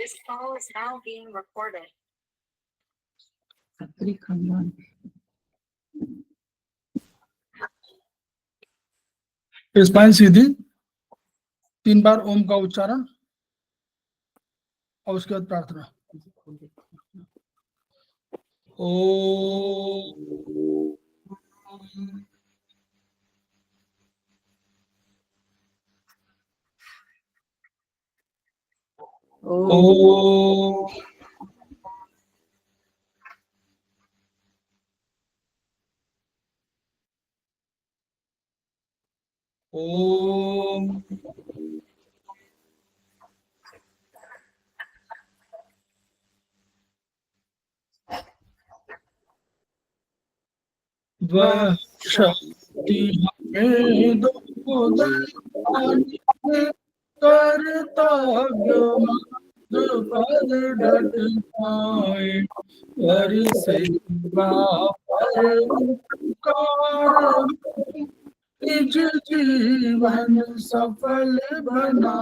This call is now being recorded. Khatri खानदान spine सीधी, 3 बार ओम का उच्चारण और उसके बाद प्रार्थना। ओम ओम ओम वह शक्ति हमें दो दयानी करता पर डट पाए, पर सेवा पर उपकार निज जीवन सफल बनाना।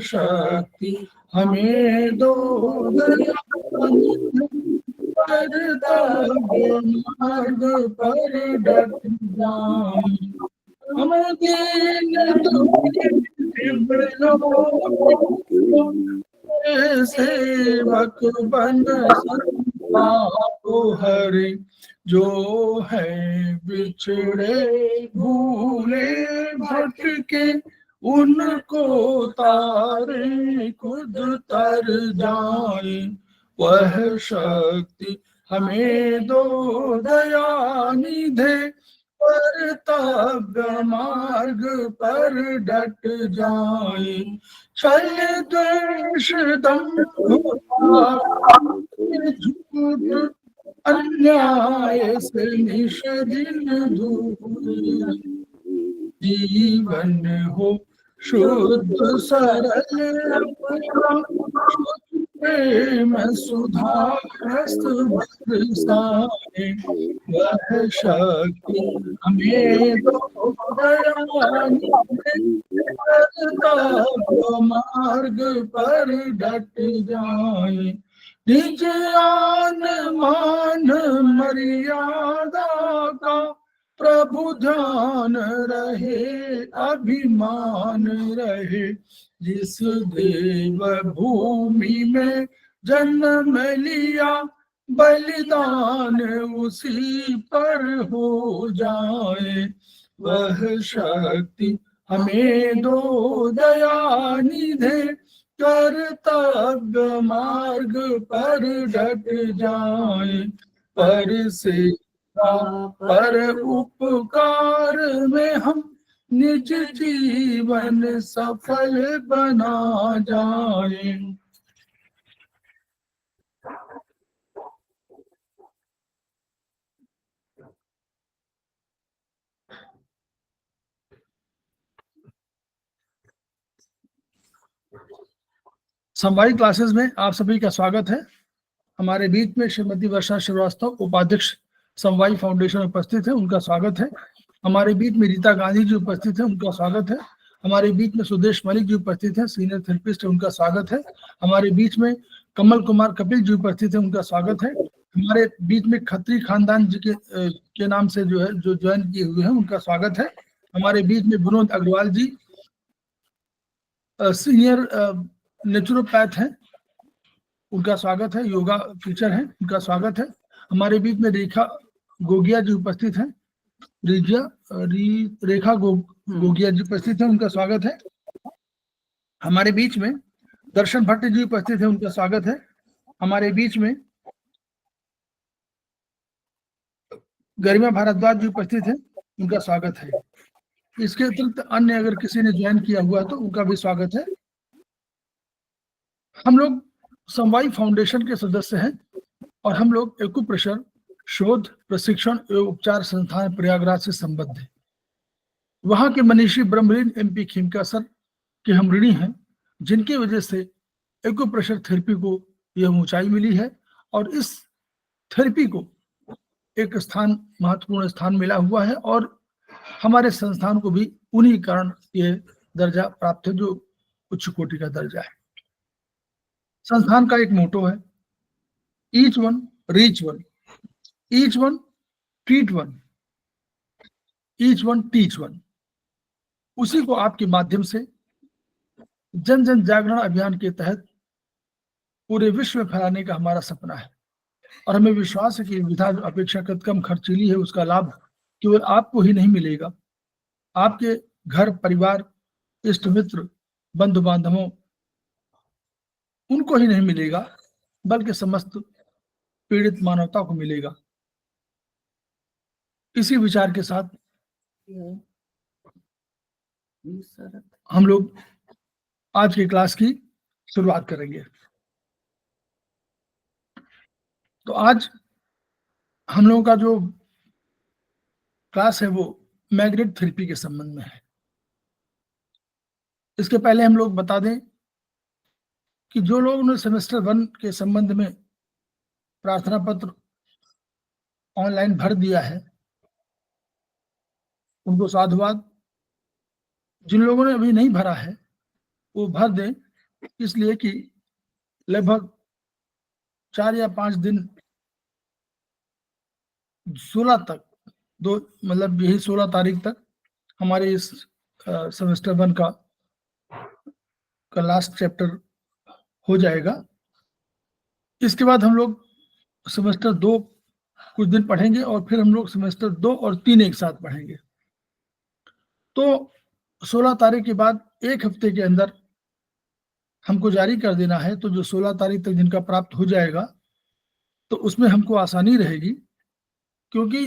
शक्ति हमें दो दयानी मार्ग पर डट जाए, हम दीन सेवक बन को हरे, जो है बिछड़े भूले भटके उनको तारे खुद तर जाए। वह शक्ति हमें दो दयानिधे कर्तव्य मार्ग पर डट जाए। छल द्वेष दंभ झूठ अन्याय से निष्दिन दूर, जीवन हो शुद्ध सरल प्रेम सुधारस बरसाए। वह शक्ति हमें दो दयानी मार्ग पर डट जाए। निज आन मान मर्यादा का प्रभु ध्यान रहे, अभिमान रहे। जिस देव भूमि में जन्म लिया, बलिदान उसी पर हो जाए। वह शक्ति हमें दो दयानिधे कर्तव्य मार्ग पर डट जाए। पर से पर उपकार में हम निज जीवन सफल बना जाए। समवायी क्लासेस में आप सभी का स्वागत है। हमारे बीच में श्रीमती वर्षा श्रीवास्तव, उपाध्यक्ष समवायी फाउंडेशन उपस्थित है, उनका स्वागत है। हमारे बीच में रीता गांधी जी उपस्थित है, उनका स्वागत है। हमारे बीच में सुदेश मलिक जी उपस्थित है, सीनियर थेरेपिस्ट है, उनका स्वागत है। हमारे बीच में कमल कुमार कपिल जी उपस्थित है, उनका स्वागत है। हमारे बीच में खत्री खानदान जी के नाम से जो है जो ज्वाइन किए हुए हैं, उनका स्वागत है। हमारे बीच में विनोद अग्रवाल जी सीनियर नेचुरोपैथ हैं, उनका स्वागत है। योगा टीचर हैं, उनका स्वागत है। हमारे बीच में रेखा गोगिया जी उपस्थित हैं, रेखा गोगिया जी उपस्थित हैं, उनका स्वागत है। हमारे बीच में दर्शन भट्ट जी उपस्थित हैं, उनका स्वागत है। हमारे बीच में गरिमा भारद्वाज जी उपस्थित हैं, उनका स्वागत है। इसके अतिरिक्त अन्य अगर किसी ने ज्वाइन किया हुआ तो उनका भी स्वागत है। हम लोग समवायी फाउंडेशन के सदस्य हैं और हम लोग एक्यूप्रेशर शोध, प्रशिक्षण एवं उपचार संस्थान प्रयागराज से संबद्ध है। वहां के मनीषी ब्रह्मलीन MP खिमका सर के हम ऋणी हैं, जिनकी वजह से एक्यूप्रेशर थेरेपी को यह ऊंचाई मिली है और इस थेरेपी को एक स्थान, महत्वपूर्ण स्थान मिला हुआ है और हमारे संस्थान को भी उन्हीं कारण ये दर्जा प्राप्त है जो उच्च कोटि का दर्जा है। संस्थान का एक मोटो है, each one reach one, each one treat one, each one teach one. उसी को आपके माध्यम से जन जन जागरण अभियान के तहत पूरे विश्व में फैलाने का हमारा सपना है। और हमें विश्वास है कि विधा जो अपेक्षाकृत कम खर्चीली है, उसका लाभ केवल आपको ही नहीं मिलेगा, आपके घर परिवार, इष्ट मित्र, बंधु बांधवों, उनको ही नहीं मिलेगा, बल्कि समस्त पीड़ित मानवता को मिलेगा। इसी विचार के साथ हम लोग आज की क्लास की शुरुआत करेंगे। तो आज हम लोगों का जो क्लास है वो मैग्नेट थेरेपी के संबंध में है। इसके पहले हम लोग बता दें कि जो लोगों ने सेमेस्टर 1 के संबंध में प्रार्थना पत्र ऑनलाइन भर दिया है, उनको साधुवाद। जिन लोगों ने अभी नहीं भरा है वो भर दें, इसलिए कि लगभग 4 या 5 दिन 16 तक, मतलब यही 16 तारीख तक हमारे इस सेमेस्टर 1 का लास्ट चैप्टर हो जाएगा। इसके बाद हम लोग सेमेस्टर 2 कुछ दिन पढ़ेंगे और फिर हम लोग सेमेस्टर 2 और 3 एक साथ पढ़ेंगे। तो 16 तारीख के बाद एक हफ्ते के अंदर हमको जारी कर देना है। तो जो 16 तारीख तक जिनका प्राप्त हो जाएगा तो उसमें हमको आसानी रहेगी, क्योंकि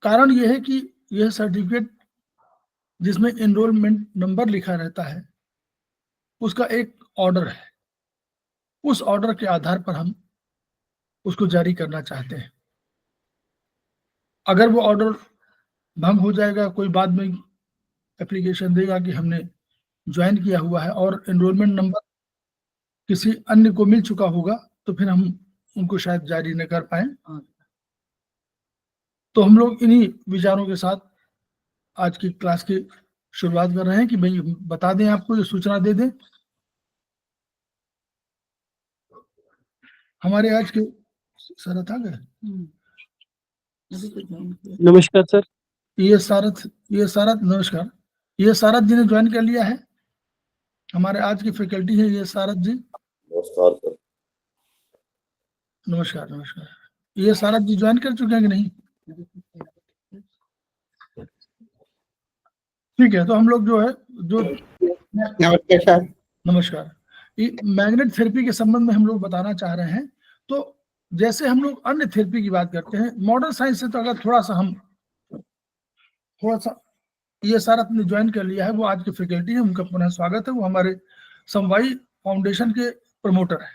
कारण यह है कि यह सर्टिफिकेट जिसमें एनरोलमेंट नंबर लिखा रहता है उसका एक ऑर्डर है। उस ऑर्डर के आधार पर हम उसको जारी करना चाहते हैं। अगर वो ऑर्डर भंग हो जाएगा, कोई बाद में एप्लीकेशन देगा कि हमने ज्वाइन किया हुआ है और एनरोलमेंट नंबर किसी अन्य को मिल चुका होगा, तो फिर हम उनको शायद जारी न कर पाए। तो हम लोग इन्हीं विचारों के साथ आज की क्लास की शुरुआत कर रहे हैं कि भाई बता दें, आपको ये सूचना दे दें। हमारे आज के सारथ आ गए। नमस्कार सर। ये सारथ नमस्कार। ये सारथ जी ने ज्वाइन कर लिया है, हमारे आज की फैकल्टी है ये सारथ जी। नमस्कार सर। नमस्कार नमस्कार। ये सारथ जी ज्वाइन कर चुके हैं कि नहीं? ठीक है, तो हम लोग जो है नमस्कार सर। नमस्कार। मैग्नेट थेरेपी के संबंध में हम लोग बताना चाह रहे हैं। तो जैसे हम लोग अन्य थेरेपी की बात करते हैं मॉडर्न साइंस से, तो अगर थोड़ा सा ये सारथ ने ज्वाइन कर लिया है, वो आज की फैकल्टी है, उनका पुनः स्वागत है। वो हमारे समवाई फाउंडेशन के प्रमोटर है।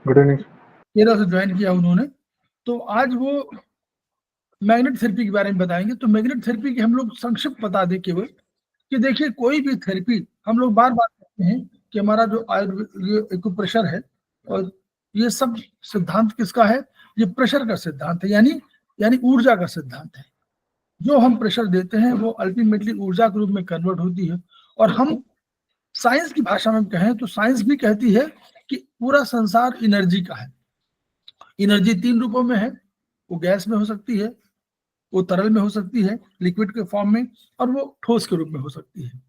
Good evening. 13 से ज्वाइन किया उन्होंने। तो आज वो मैग्नेट थेरेपी के बारे में बताएंगे। तो मैग्नेट थेरेपी की हम लोग संक्षिप्त बता दें केवल कि देखिए, कोई भी थेरेपी हम लोग बार बार कहते हैं कि हमारा जो ये एक्यूप्रेशर है, और ये सब सिद्धांत किसका है? ये प्रेशर का सिद्धांत है, यानी ऊर्जा का सिद्धांत है। जो हम प्रेशर देते हैं वो अल्टीमेटली ऊर्जा के रूप में कन्वर्ट होती है। और हम साइंस की भाषा में कहें तो साइंस भी कहती है कि पूरा संसार एनर्जी का है। एनर्जी 3 रूपों में है, वो गैस में हो सकती है, वो तरल में हो सकती है लिक्विड के फॉर्म में, और वो ठोस के रूप में हो सकती है।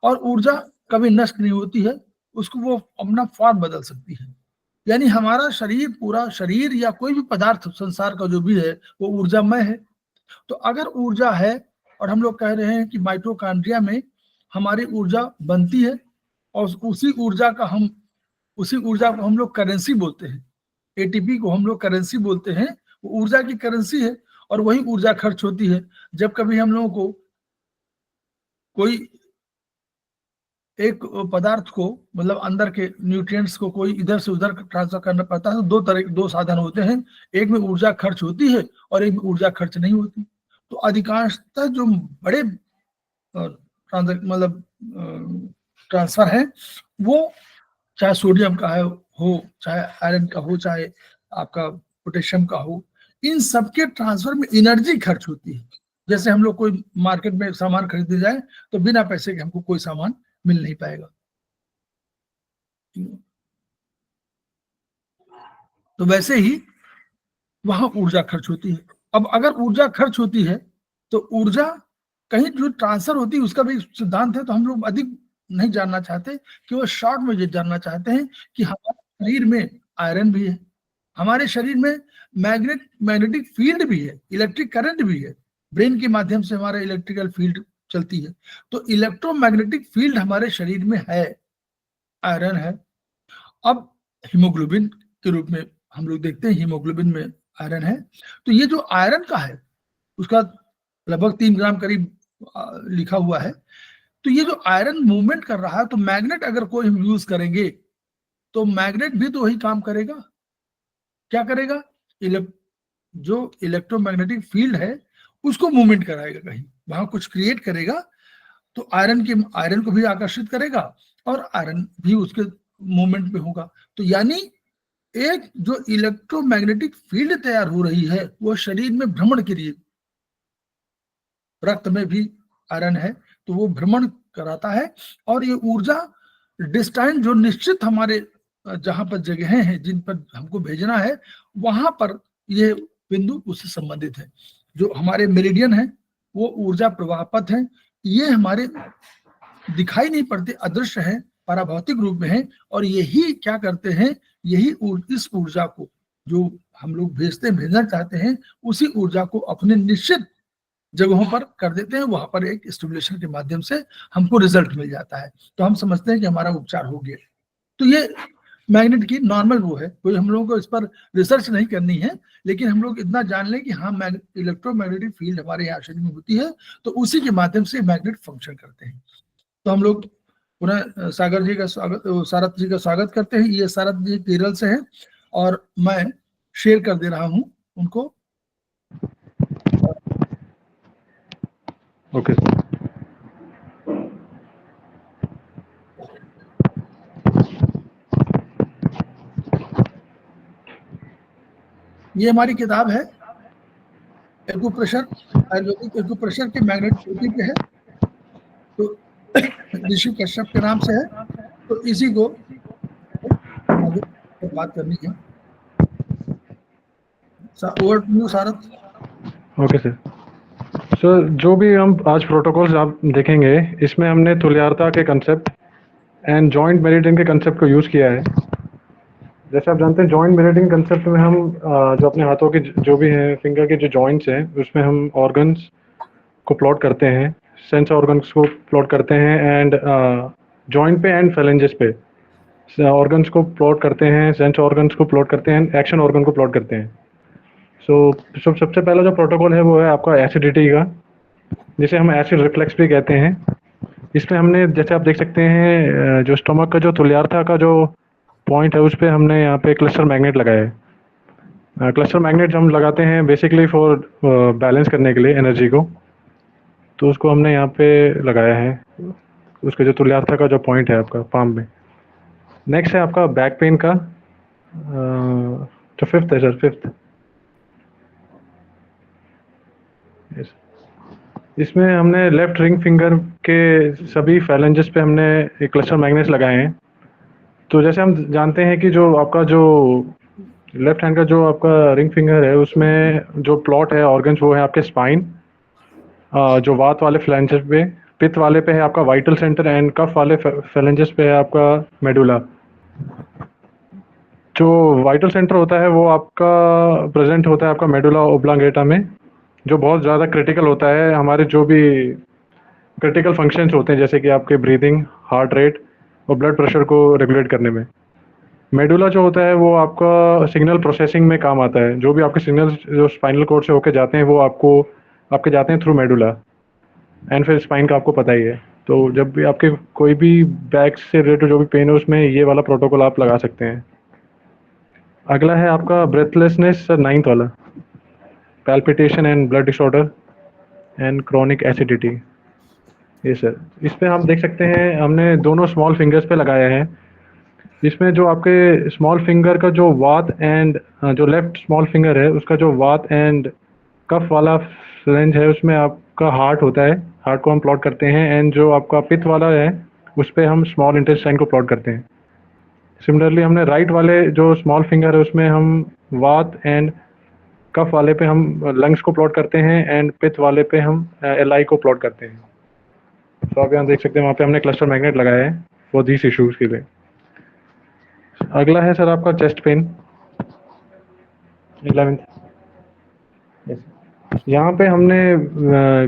और ऊर्जा कभी नष्ट नहीं होती है, उसको वो अपना फॉर्म बदल सकती है। यानी हमारा शरीर, पूरा शरीर या कोई भी पदार्थ संसार का जो भी है वो ऊर्जामय है। तो अगर ऊर्जा है, और हम लोग कह रहे हैं कि माइटोकॉन्ड्रिया में हमारी ऊर्जा बनती है, और उसी ऊर्जा को हम लोग करेंसी बोलते हैं। एटीपी को हम लोग करेंसी बोलते हैं, वो ऊर्जा की करेंसी है, और वही ऊर्जा खर्च होती है। जब कभी हम लोगों को कोई एक पदार्थ को, मतलब अंदर के न्यूट्रिएंट्स को कोई इधर से उधर ट्रांसफर करना पड़ता है, तो दो साधन होते हैं, एक में ऊर्जा खर्च होती है और एक में ऊर्जा खर्च नहीं होती। तो अधिकांशतः जो बड़े ट्रांसफर है वो चाहे सोडियम का हो, चाहे आयरन का हो, चाहे आपका पोटेशियम का हो, इन सबके ट्रांसफर में एनर्जी खर्च होती है। जैसे हम लोग कोई मार्केट में सामान खरीदने जाए तो बिना पैसे के हमको कोई सामान मिल नहीं पाएगा। तो वैसे ही वहां ऊर्जा खर्च होती है। अब अगर ऊर्जा खर्च होती है तो ऊर्जा कहीं जो ट्रांसफर होती है उसका भी सिद्धांत है, तो हम लोग अधिक नहीं जानना चाहते, केवल शॉर्ट में ये जानना चाहते हैं कि हमारे शरीर में आयरन भी है, हमारे शरीर में मैग्नेटिक फील्ड भी है, इलेक्ट्रिक करंट भी है, ब्रेन के माध्यम से हमारा इलेक्ट्रिकल फील्ड चलती है। तो इलेक्ट्रोमैग्नेटिक फील्ड हमारे शरीर में है, आयरन है। अब हीमोग्लोबिन के रूप में हम लोग देखते हैं हीमोग्लोबिन में आयरन है। तो ये जो आयरन का है उसका लगभग 3 ग्राम करीब लिखा हुआ है। तो ये जो आयरन मूवमेंट कर रहा है, तो मैग्नेट अगर कोई हम यूज करेंगे तो मैग्नेट भी तो वही काम करेगा। क्या करेगा? जो इलेक्ट्रोमैग्नेटिक फील्ड है उसको मूवमेंट कराएगा, कहीं वहां कुछ क्रिएट करेगा, तो आयरन को भी आकर्षित करेगा और आयरन भी उसके मूवमेंट में होगा। तो यानी एक जो इलेक्ट्रोमैग्नेटिक फील्ड तैयार हो रही है वो शरीर में भ्रमण के लिए, रक्त में भी आयरन है तो वो भ्रमण कराता है। और ये ऊर्जा डिस्टेंस जो निश्चित हमारे जहां पर जगह हैं जिन पर हमको भेजना है वहां पर ये बिंदु उससे संबंधित है। जो हमारे मेरिडियन है वो ऊर्जा प्रवाह पथ है, ये हमारे दिखाई नहीं पड़ते, अदृश्य है, पराभौतिक रूप में है। और यही क्या करते हैं, यही इस ऊर्जा को जो हम लोग भेजना चाहते हैं उसी ऊर्जा को अपने निश्चित जगहों पर कर देते हैं, वहां पर एक स्टिमुलेशन के माध्यम से हमको रिजल्ट मिल जाता है। तो हम समझते हैं कि हमारा उपचार हो गया। तो ये मैग्नेट की नॉर्मल वो है, कोई हम लोगों को इस पर रिसर्च नहीं करनी है, लेकिन हम लोग इतना जान लें कि हाँ इलेक्ट्रोमैग्नेटिक फील्ड हमारे यहाँ शरीर में होती है तो उसी के माध्यम से मैग्नेट फंक्शन करते हैं। तो हम लोग पुनः सागर जी का स्वागत, सारथ जी का स्वागत करते हैं। ये सारथ जी केरल से हैं और मैं शेयर कर दे रहा हूं उनको। Okay sir. ये हमारी किताब है एक्यूप्रेशर, आयुर्वेदिक एक्यूप्रेशर के मैग्नेटिक पे है, तो ऋषि कश्यप के नाम से है। तो इसी को आगे बात करनी है। Over to you Sarath. Okay sir. Sir जो भी हम आज प्रोटोकॉल्स आप देखेंगे इसमें हमने तुल्यता के कंसेप्ट एंड जॉइंट मेरिडियन के कंसेप्ट को यूज़ किया है। जैसे आप जानते हैं जॉइंट मेरिडियन कंसेप्ट में हम जो अपने हाथों के जो भी हैं फिंगर के जो जॉइंट्स हैं उसमें हम ऑर्गन्स को प्लॉट करते हैं, सेंस ऑर्गन्स को प्लॉट करते हैं एंड जॉइंट पे एंड फेलेंजेस पे ऑर्गन्स को प्लॉट करते हैं, सेंस ऑर्गन्स को प्लॉट करते हैं, एक्शन ऑर्गन को प्लॉट करते हैं। सबसे पहला जो प्रोटोकॉल है वो है आपका एसिडिटी का, जिसे हम एसिड रिफ्लेक्स भी कहते हैं। इसमें हमने जैसे आप देख सकते हैं जो स्टमक का जो तुल्यता का जो पॉइंट है उस पर हमने यहाँ पे क्लस्टर मैग्नेट लगाया है। क्लस्टर मैग्नेट हम लगाते हैं बेसिकली फॉर बैलेंस करने के लिए एनर्जी को, तो उसको हमने यहाँ पे लगाया है, उसके जो तुल्यता का जो पॉइंट है आपका पाम में। नेक्स्ट है आपका बैक पेन का जो फिफ्थ है सर, फिफ्थ। इसमें हमने लेफ्ट रिंग फिंगर के सभी फैलेंजेस पे हमने एक क्लस्टर मैग्नेट्स लगाए हैं। तो जैसे हम जानते हैं कि जो आपका जो लेफ्ट हैंड का जो आपका रिंग फिंगर है उसमें जो प्लॉट है ऑर्गन्स वो है आपके स्पाइन, जो वात वाले फ्लैंजेस पे, पित्त वाले पे है आपका वाइटल सेंटर एंड कफ वाले फैलेंजेस पे है आपका मेडुला। जो वाइटल सेंटर होता है वो आपका प्रेजेंट होता है आपका मेडुला ओब्लांगेटा में, जो बहुत ज़्यादा क्रिटिकल होता है हमारे जो भी क्रिटिकल फंक्शंस होते हैं जैसे कि आपके ब्रीदिंग, हार्ट रेट और ब्लड प्रेशर को रेगुलेट करने में। मेडुला जो होता है वो आपका सिग्नल प्रोसेसिंग में काम आता है, जो भी आपके सिग्नल्स जो स्पाइनल कॉर्ड से होके जाते हैं वो आपके जाते हैं थ्रू मेडुला एंड फिर स्पाइन का आपको पता ही है। तो जब भी आपके कोई भी बैक से रिलेटेड जो भी पेन है उसमें ये वाला प्रोटोकॉल आप लगा सकते हैं। अगला है आपका ब्रेथलेसनेस सर, 9th वाला, palpitation and blood disorder and chronic acidity. ये सर इस पर हम देख सकते हैं हमने दोनों स्मॉल फिंगर्स पे लगाया है। इसमें जो आपके स्मॉल फिंगर का जो वात एंड जो लेफ्ट स्मॉल फिंगर है उसका जो वात एंड कफ वाला फ्लेंज है उसमें आपका हार्ट होता है, हार्ट को हम प्लॉट करते हैं। एंड जो आपका पित्त वाला है उस पे हम स्मॉल इंटेस्टाइन को प्लॉट करते हैं। सिमिलरली हमने राइट वाले जो स्मॉल फिंगर है उसमें हम वात एंड कफ वाले पे हम लंग्स को प्लॉट करते हैं एंड पित्त वाले पे हम एलआई को प्लॉट करते हैं। तो आप यहाँ देख सकते हैं वहाँ पे हमने क्लस्टर मैग्नेट लगाया है फॉर दिस इश्यूज के लिए। अगला है सर आपका चेस्ट पेन 11th। यहाँ पे हमने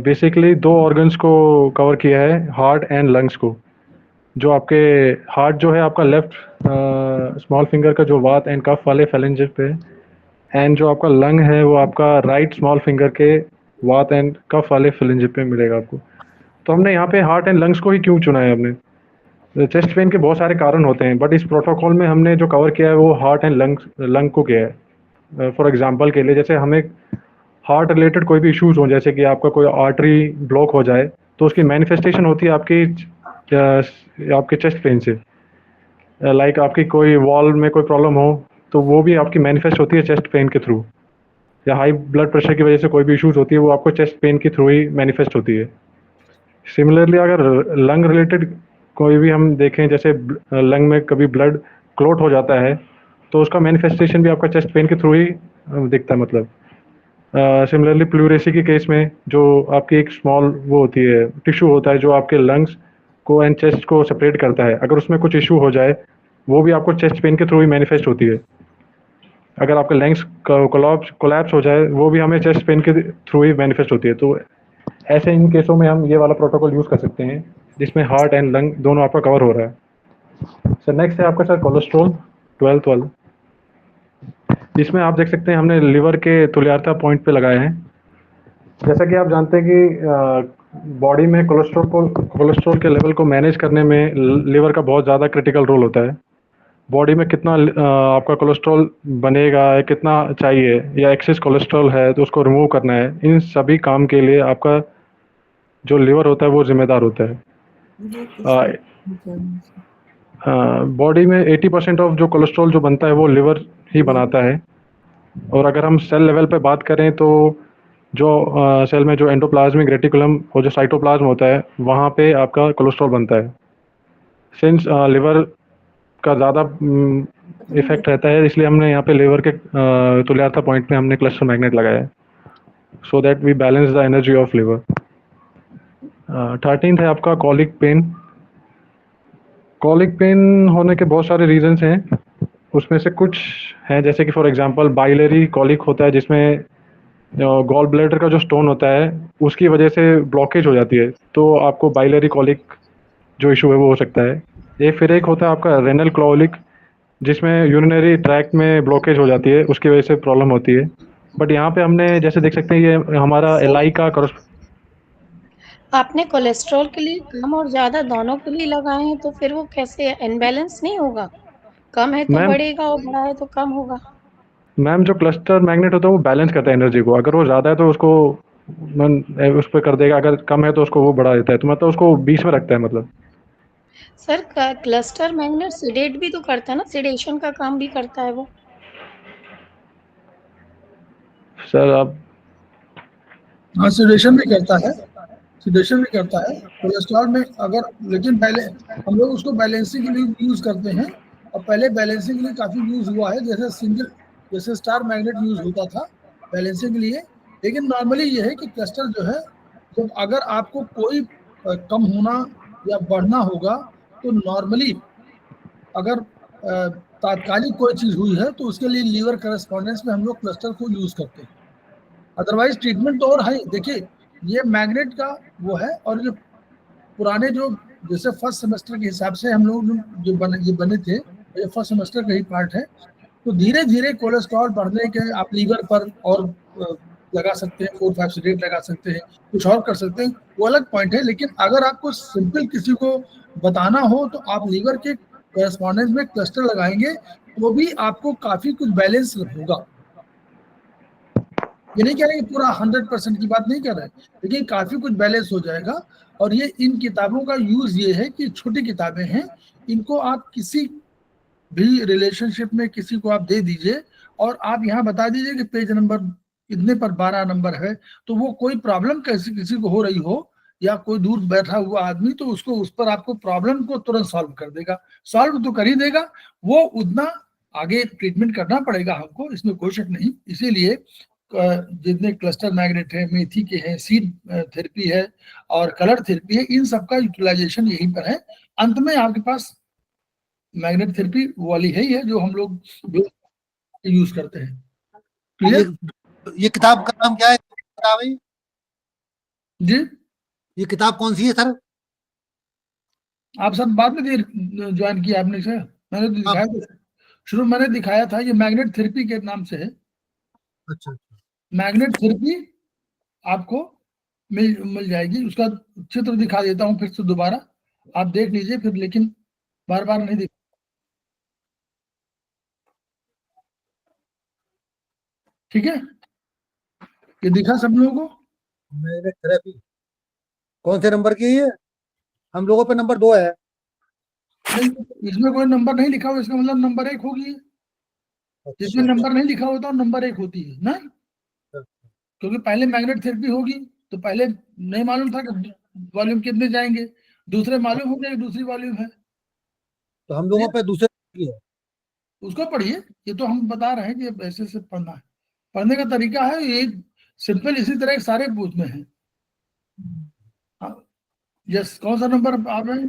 बेसिकली दो ऑर्गन्स को कवर किया है, हार्ट एंड लंग्स को। जो आपके हार्ट जो है आपका लेफ्ट स्मॉल फिंगर का जो वात एंड कफ वाले फेलेंजेस पे, एंड जो आपका लंग है वो आपका राइट स्मॉल फिंगर के वात एंड कफ वाले फेलेंजेस पे मिलेगा आपको। तो हमने यहाँ पे हार्ट एंड लंग्स को ही क्यों चुना है हमने? चेस्ट पेन के बहुत सारे कारण होते हैं, बट इस प्रोटोकॉल में हमने जो कवर किया है वो हार्ट एंड लंग को किया है। फॉर एग्जांपल के लिए जैसे हमें हार्ट रिलेटेड कोई भी इश्यूज हो, जैसे कि आपका कोई आर्टरी ब्लॉक हो जाए, तो उसकी मैनिफेस्टेशन होती है आपके चेस्ट पेन से। लाइक आपकी कोई वॉल में कोई प्रॉब्लम हो तो वो भी आपकी मैनिफेस्ट होती है चेस्ट पेन के थ्रू, या हाई ब्लड प्रेशर की वजह से कोई भी इश्यूज होती है वो आपको चेस्ट पेन के थ्रू ही मैनिफेस्ट होती है। सिमिलरली अगर लंग रिलेटेड कोई भी हम देखें, जैसे लंग में कभी ब्लड क्लॉट हो जाता है तो उसका मैनिफेस्टेशन भी आपका चेस्ट पेन के थ्रू ही दिखता है। मतलब सिमिलरली प्लूरेसी के केस में जो आपकी एक स्मॉल वो होती है, टिश्यू होता है जो आपके लंग्स को एंड चेस्ट को सेपरेट करता है, अगर उसमें कुछ इशू हो जाए वो भी आपको चेस्ट पेन के थ्रू ही मैनिफेस्ट होती है। अगर आपका लंग्स कोलैप्स हो जाए वो भी हमें चेस्ट पेन के थ्रू ही मैनिफेस्ट होती है। तो ऐसे इन केसों में हम ये वाला प्रोटोकॉल यूज़ कर सकते हैं जिसमें हार्ट एंड लंग दोनों आपका कवर हो रहा है। सर नेक्स्ट है आपका सर कोलेस्ट्रॉल 12th वाला। इसमें आप देख सकते हैं हमने लिवर के तुल्यता पॉइंट पे लगाए हैं। जैसा कि आप जानते हैं कि बॉडी में कोलेस्ट्रॉल के लेवल को मैनेज करने में लिवर का बहुत ज़्यादा क्रिटिकल रोल होता है। बॉडी में कितना आपका कोलेस्ट्रॉल बनेगा, कितना चाहिए, या एक्सेस कोलेस्ट्रॉल है तो उसको रिमूव करना है, इन सभी काम के लिए आपका जो लिवर होता है वो जिम्मेदार होता है। बॉडी में 80% ऑफ जो कोलेस्ट्रॉल जो बनता है वो लिवर ही बनाता है। और अगर हम सेल लेवल पे बात करें तो जो सेल में जो एंडोप्लाज्मिक रेटिकुलम और जो साइटोप्लाज्म होता है वहाँ पे आपका कोलेस्ट्रॉल बनता है। सिंस लिवर का ज़्यादा इफेक्ट रहता है, इसलिए हमने यहाँ पे लिवर के तुल्यता पॉइंट में हमने क्लस्टर मैग्नेट लगाया है, so that we balance the energy of liver. 13th है आपका कॉलिक पेन। कॉलिक पेन होने के बहुत सारे रीजंस हैं, उसमें से कुछ हैं जैसे कि फॉर एग्जांपल बाइलरी कॉलिक होता है जिसमें गॉल ब्लैडर का जो स्टोन होता है उसकी वजह से ब्लॉकेज हो जाती है, तो आपको बाइलरी कॉलिक जो इशू है वो हो सकता है। फिर एक होता है आपका रेनल कॉलिक जिसमें यूरिनरी ट्रैक्ट में ब्लॉकेज हो जाती है, उसकी वजह से प्रॉब्लम होती है। बट यहाँ पे हमने जैसे देख सकते हैं ये हमारा एलआई का आपने कोलेस्ट्रॉल के लिए कम और ज़्यादा दोनों के लिए लगाए हैं, तो फिर वो कैसे इम्बैलेंस नहीं होगा? कम है तो मैम बढ़ेगा और बढ़ा है तो कम होगा। मैम जो क्लस्टर मैग्नेट होता है वो बैलेंस करता है एनर्जी को। अगर वो ज़्यादा है तो उसको उस पर कर देगा, अगर कम है तो उसको वो बढ़ा देता है, तो मतलब उसको 20 में रखता है। मतलब सर क्लस्टर मैग्नेट सिडेट भी तो करता है ना, सिडेशन का काम भी करता है वो। सर आप हाँ, सिडेशन भी करता है, सिडेशन भी करता है कोलेस्ट्रॉल में। अगर लेकिन पहले हम लोग उसको बैलेंसिंग के लिए यूज करते हैं, और पहले बैलेंसिंग के लिए काफी यूज हुआ है, जैसे स्टार मैग्नेट यूज होता था बैलेंसिंग के लिए। लेकिन नॉर्मली ये है कि क्लस्टर जो है, जब अगर आपको कोई कम होना या बढ़ना होगा तो नॉर्मली अगर तात्कालिक कोई चीज हुई है तो उसके लिए लीवर करस्पॉन्डेंस में हम लोग क्लस्टर को यूज करते हैं। अदरवाइज ट्रीटमेंट तो और है। देखिए ये मैग्नेट का वो है, और जो पुराने जो जैसे फर्स्ट सेमेस्टर के हिसाब से हम लोग जो ये बने थे, ये फर्स्ट सेमेस्टर का ही पार्ट है। तो धीरे धीरे कोलेस्ट्रॉल बढ़ने के आप लीवर पर और लगा सकते हैं, 4, 5 सिडेट लगा सकते हैं, कुछ और कर सकते हैं, वो अलग पॉइंट है। लेकिन अगर आपको सिंपल किसी को बताना हो तो आप लीवर के करस्पॉन्डेंस में क्लस्टर लगाएंगे तो भी आपको काफी कुछ बैलेंस होगा। ये नहीं कह रहे कि पूरा 100% की बात नहीं कर रहे, लेकिन काफी कुछ बैलेंस हो जाएगा। और ये इन किताबों का यूज ये है कि छोटी किताबें हैं, इनको आप किसी भी रिलेशनशिप में किसी को आप दे दीजिए और आप यहाँ बता दीजिए कि पेज नंबर इतने पर 12 नंबर है, तो वो कोई प्रॉब्लम किसी को हो रही हो या कोई दूर बैठा हुआ आदमी, तो उसको उस पर आपको प्रॉब्लम को तुरंत सॉल्व कर देगा। सॉल्व तो कर ही देगा, वो उतना आगे ट्रीटमेंट करना पड़ेगा हमको, इसमें कोई शक नहीं। इसीलिए जितने क्लस्टर मैग्नेट है, मेथी के हैं, सीड थेरेपी है और कलर थेरेपी है, इन सबका यूटिलाइजेशन यहीं पर है। अंत में आपके पास मैग्नेट थेरेपी वाली है ही है जो हम लोग यूज करते हैं। क्लियर? ये किताब का नाम क्या है? किताब है जी, ये किताब कौन सी है सर? आप सब बाद में ज्वाइन किया आपने सर? मैंने तो दिखाया था शुरू, मैंने दिखाया था, ये मैग्नेट थेरेपी के नाम से है। अच्छा, मैग्नेट थेरेपी आपको मिल जाएगी। उसका चित्र दिखा देता हूँ फिर से दोबारा, आप देख लीजिए फिर, लेकिन बार बार नहीं दिख। ठीक है, ये दिखा सब लोगों को? मैग्नेट थेरेपी कौन से नंबर की है? हम लोगों पे नंबर 2 है। नहीं, इसमें कोई नंबर नहीं लिखा हुआ, इसका मतलब नंबर 1 होगी। जिसमें नंबर नहीं लिखा होता नंबर 1 होती है ना, क्योंकि पहले मैग्नेट थेरेपी होगी तो पहले नहीं मालूम था कि वॉल्यूम कितने जाएंगे, दूसरे मालूम हो गया दूसरी वॉल्यूम है, तो हम लोगों पे दूसरे की है। उसको पढ़िए। ये तो हम बता रहे हैं कि ऐसे से पढ़ना है, पढ़ने का तरीका है ये सिंपल, इसी तरह के सारे बुक में है। यस, कौन सा नंबर आप रहे हैं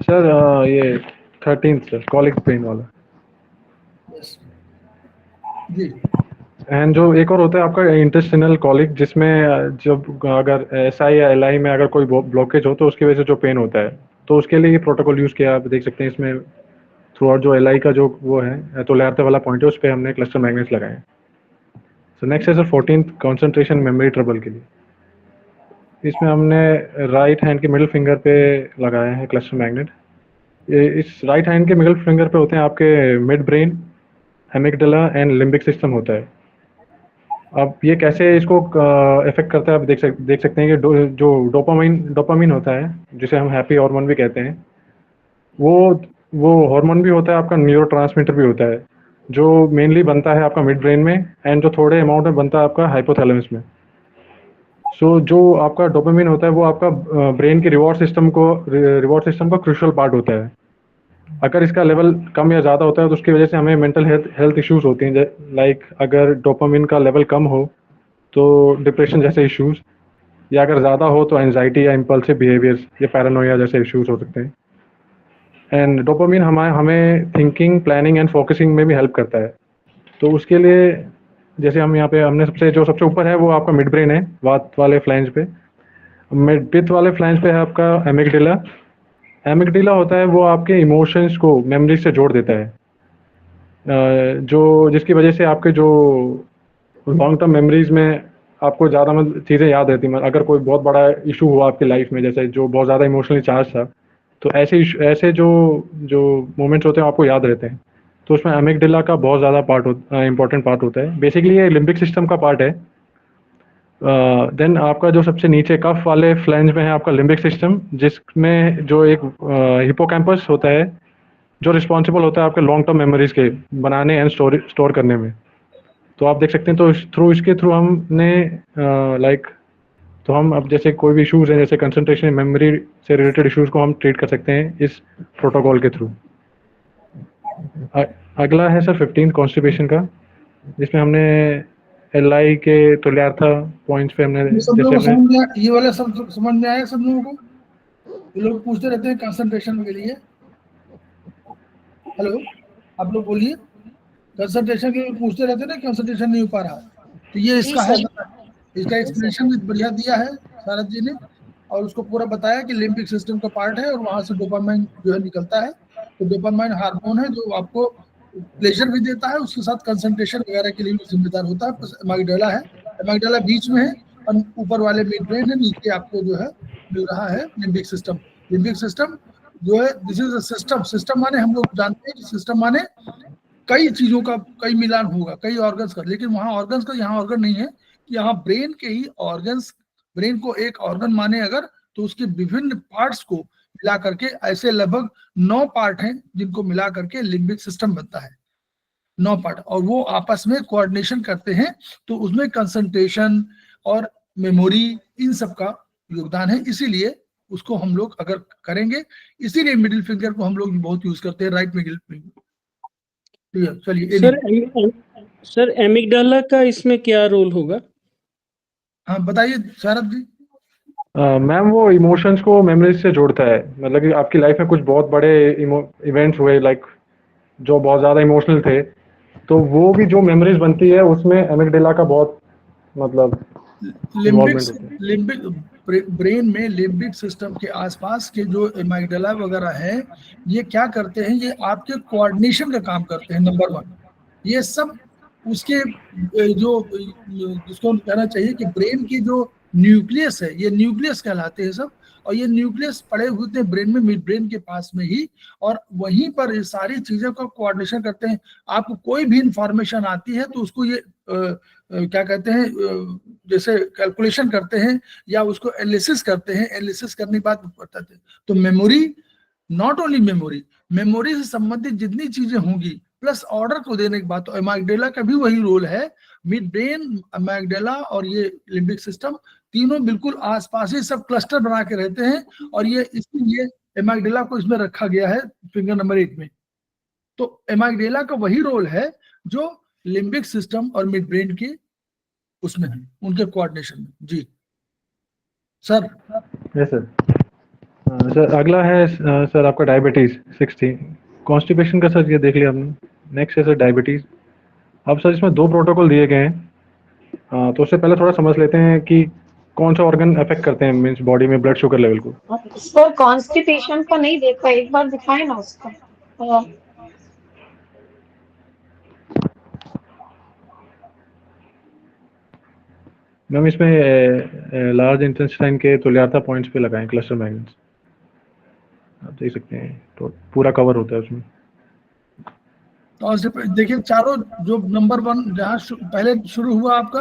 सर? ये 13th सर, कॉलिक पेन वाला। यस जी। एंड जो एक और होता है आपका इंटेस्टिनल कॉलिक, जिसमें जब अगर SI या LI में अगर कोई ब्लॉकेज हो तो उसकी वजह से जो पेन होता है, तो उसके लिए ये प्रोटोकॉल यूज़ किया। आप देख सकते हैं इसमें थ्रू आउट जो LI का जो वो है तो लैरते वाला पॉइंट है, उस पर हमने क्लस्टर मैग्नेट्स लगाए हैं। सो नेक्स्ट है sir 14th, concentration memory trouble के लिए। इसमें हमने राइट हैंड के मिडिल फिंगर पे लगाए हैं क्लस्टर मैग्नेट। इस राइट हैंड के मिडिल फिंगर पे होते हैं आपके mid brain, amygdala and limbic system होता है। अब ये कैसे इसको इफेक्ट करता है, आप देख सकते हैं कि जो डोपामिन होता है, जिसे हम हैप्पी हार्मोन भी कहते हैं, वो हार्मोन भी होता है आपका, न्यूरोट्रांसमीटर भी होता है, जो मेनली बनता है आपका मिड ब्रेन में एंड जो थोड़े अमाउंट में बनता है आपका हाइपोथैलेमस में। सो जो आपका डोपामिन होता है वो आपका ब्रेन के रिवॉर्ड सिस्टम का क्रूशियल पार्ट होता है। अगर इसका लेवल कम या ज़्यादा होता है तो उसकी वजह से हमें मेंटल हेल्थ इश्यूज होती हैं। लाइक अगर डोपामिन का लेवल कम हो तो डिप्रेशन जैसे इश्यूज, या अगर ज़्यादा हो तो एंजाइटी या इम्पल्सिव बिहेवियर्स या पैरानोया जैसे इश्यूज हो सकते हैं। एंड डोपामिन हमें थिंकिंग, प्लानिंग एंड फोकसिंग में भी हेल्प करता है। तो उसके लिए जैसे हम यहाँ पे हमने सबसे ऊपर है वो आपका मिड ब्रेन है, वात वाले फ्लैंज पे। पित्त वाले फ्लैंज पे है आपका एमिगडाला। एमिगडाला होता है वो आपके इमोशंस को मेमोरी से जोड़ देता है, जिसकी वजह से आपके जो लॉन्ग टर्म मेमोरीज में आपको ज़्यादा चीज़ें याद रहती हैं। अगर कोई बहुत बड़ा इशू हुआ आपकी लाइफ में, जैसे जो बहुत ज़्यादा इमोशनली चार्ज था, तो ऐसे जो मोमेंट्स होते हैं आपको याद रहते हैं। तो उसमें एमिगडाला का बहुत ज़्यादा इंपॉर्टेंट पार्ट होता है। बेसिकली ये लिम्बिक सिस्टम का पार्ट है। देन आपका जो सबसे नीचे कफ वाले फ्लैंज में है आपका लिम्बिक सिस्टम, जिसमें जो एक हिपोकैम्पस होता है जो रिस्पॉन्सिबल होता है आपके लॉन्ग टर्म मेमोरीज के बनाने एंड स्टोर करने में। तो आप देख सकते हैं, तो इसके थ्रू हमने तो हम अब जैसे कोई भी इश्यूज हैं, जैसे कंसंट्रेशन, मेमोरी से रिलेटेड इश्यूज को हम ट्रीट कर सकते हैं इस प्रोटोकॉल के थ्रू। अगला है सर 15 कॉन्स्टिपेशन का, जिसमें हमने LI के तुल्यार्था पॉइंट्स पे हमने ये वाला सब समझ में आया सब लोगों को? ये लोग पूछते रहते हैं कंसंट्रेशन के लिए। हेलो, आप लोग बोलिए, कंसंट्रेशन के लिए पूछते रहते हैं ना, कंसंट्रेशन नहीं हो पा रहा, तो ये इसका है, इसका एक्सप्लेनेशन भी बढ़िया दिया है शारद जी ने, और उसको पूरा बताया कि लिम्बिक सिस्टम का पार्ट है और वहां से डोपामाइन जो है निकलता है। तो डोपामाइन हार्मोन है जो आपको प्लेजर भी देता है, उसके साथ कंसंट्रेशन वगैरह के लिए भी जिम्मेदार होता है। एमिगडाला है, एमिगडाला बीच में है और ऊपर वाले मिड ब्रेन है, नीचे आपको जो है मिल रहा है लिम्बिक सिस्टम। लिम्बिक सिस्टम जो है, this is a system. System माने हम लोग जानते हैं कि सिस्टम माने कई चीजों का कई मिलान होगा, कई ऑर्गन्स का, लेकिन वहां ऑर्गन्स का यहाँ ऑर्गन नहीं है, यहाँ ब्रेन के ही ऑर्गन्स। ब्रेन को एक ऑर्गन माने अगर, तो उसके विभिन्न पार्ट्स को मिला करके ऐसे लगभग 9 पार्ट हैं जिनको मिला करके लिम्बिक सिस्टम बनता है। 9 पार्ट, और वो आपस में कोऑर्डिनेशन करते हैं। तो उसमें कंसंट्रेशन और मेमोरी इन सब का योगदान है, इसीलिए उसको हम लोग अगर करेंगे, इसीलिए मिडिल फिंगर को हम लोग बहुत यूज करते हैं, राइट मिडिल फिंगर। ठीक है, चलिए सर एमिगडाला का इसमें क्या रोल होगा? हाँ बताइए शारद जी। मैम वो इमोशंस को मेमोरीज से जोड़ता है, मतलब कि आपकी लाइफ में कुछ बहुत बड़े इवेंट्स हुए लाइक जो बहुत ज़्यादा इमोशनल थे, तो वो भी जो मेमोरीज बनती है उसमें एमिगडाला का बहुत मतलब लिम्बिक होता है। लिम्बिक ब्रेन में लिम्बिक सिस्टम के आसपास के जो एमिगडाला वगैरह है, ये क्या करते हैं, ये आपके कोऑर्डिनेशन का काम करते हैं, नंबर 1। ये सब उसके जो जिसको कहना चाहिए कि ब्रेन की जो न्यूक्लियस है, ये न्यूक्लियस कहलाते हैं सब, और ये न्यूक्लियस पड़े हुए थे ब्रेन में, मिड ब्रेन के पास में ही, और वहीं पर ये सारी चीजों का कोऑर्डिनेशन करते हैं। आपको कोई भी इंफॉर्मेशन आती है तो उसको ये क्या कहते हैं, जैसे कैलकुलेशन करते हैं या उसको एनालिसिस करते हैं, एनालिसिस करने के बाद बताते हैं। तो memory, not only memory, memory से संबंधित जितनी चीजें होंगी प्लस ऑर्डर को देने के बाद, तो एमिगडाला का भी वही रोल है। मिड ब्रेन, एमिगडाला और ये लिम्बिक सिस्टम तीनों बिल्कुल आसपास ही सब क्लस्टर बना के रहते हैं, और ये इसलिए एमिगडाला को इसमें रखा गया है फिंगर नंबर 8 में। तो एमिगडाला का वही रोल है जो लिम्बिक सिस्टम और मिड ब्रेन के उसमें है, उनके कोऑर्डिनेशन में। जी सर। Yes sir. सर अगला है सर आपका डायबिटीज 16 कॉन्स्टिपेशन का, सर ये देख लिया आपने। नेक्स्ट है सर डायबिटीज। अब सर इसमें 2 प्रोटोकॉल दिए गए हैं, तो उससे पहले थोड़ा समझ लेते हैं कि कौन सा ऑर्गन अफेक्ट करते हैं मीन्स बॉडी में ब्लड शुगर लेवल को। सर कॉन्स्टिपेशन का नहीं देखा, एक बार दिखाए ना उसका। मैम इसमें लार्ज इंटेस्टाइन के तुल्यता पॉइंट्स पे लगाएं क्लस्टर मैग्नेट्स, आप देख सकते हैं, तो पूरा कवर होता है उसमें। तो देखिए चारों, जो नंबर 1 जहाँ पहले शुरू हुआ आपका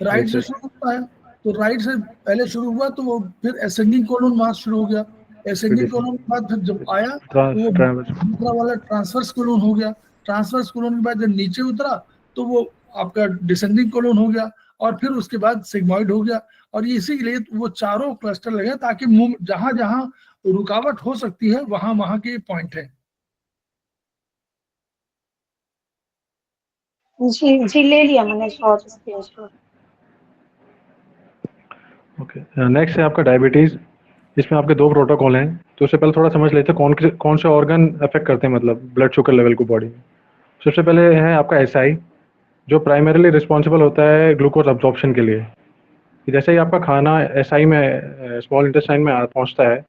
राइट से शुरू होता है, तो राइट से पहले शुरू हुआ तो वो फिर असेंडिंग कोलन वहां शुरू हो गया, असेंडिंग कोलन के बाद फिर जब आया तो वो दूसरा वाला ट्रांसवर्स कोलन हो गया, ट्रांसवर्स कोलन के बाद जब नीचे उतरा तो वो आपका डिसेंडिंग कोलन हो गया, और फिर उसके बाद सिग्मॉइड हो गया। और इसीलिए वो चारों क्लस्टर लगे ताकि मुंह जहां जहां रुकावट हो सकती है वहां वहां के पॉइंट है। जी ले लिया मैंने शॉर्ट स्क्रीनशॉट। ओके, नेक्स्ट है आपका डायबिटीज। इसमें आपके 2 प्रोटोकॉल हैं, तो उससे पहले थोड़ा समझ लेते हैं कौन से ऑर्गन अफेक्ट करते हैं मतलब ब्लड शुगर लेवल को बॉडी में। सबसे पहले है आपका एसआई, जो प्राइमरीली रिस्पॉन्सिबल होता है ग्लूकोज अब्जॉर्प्शन के लिए। जैसे ही आपका खाना एसआई में स्मॉल इंटेस्टाइन में पहुंचता है,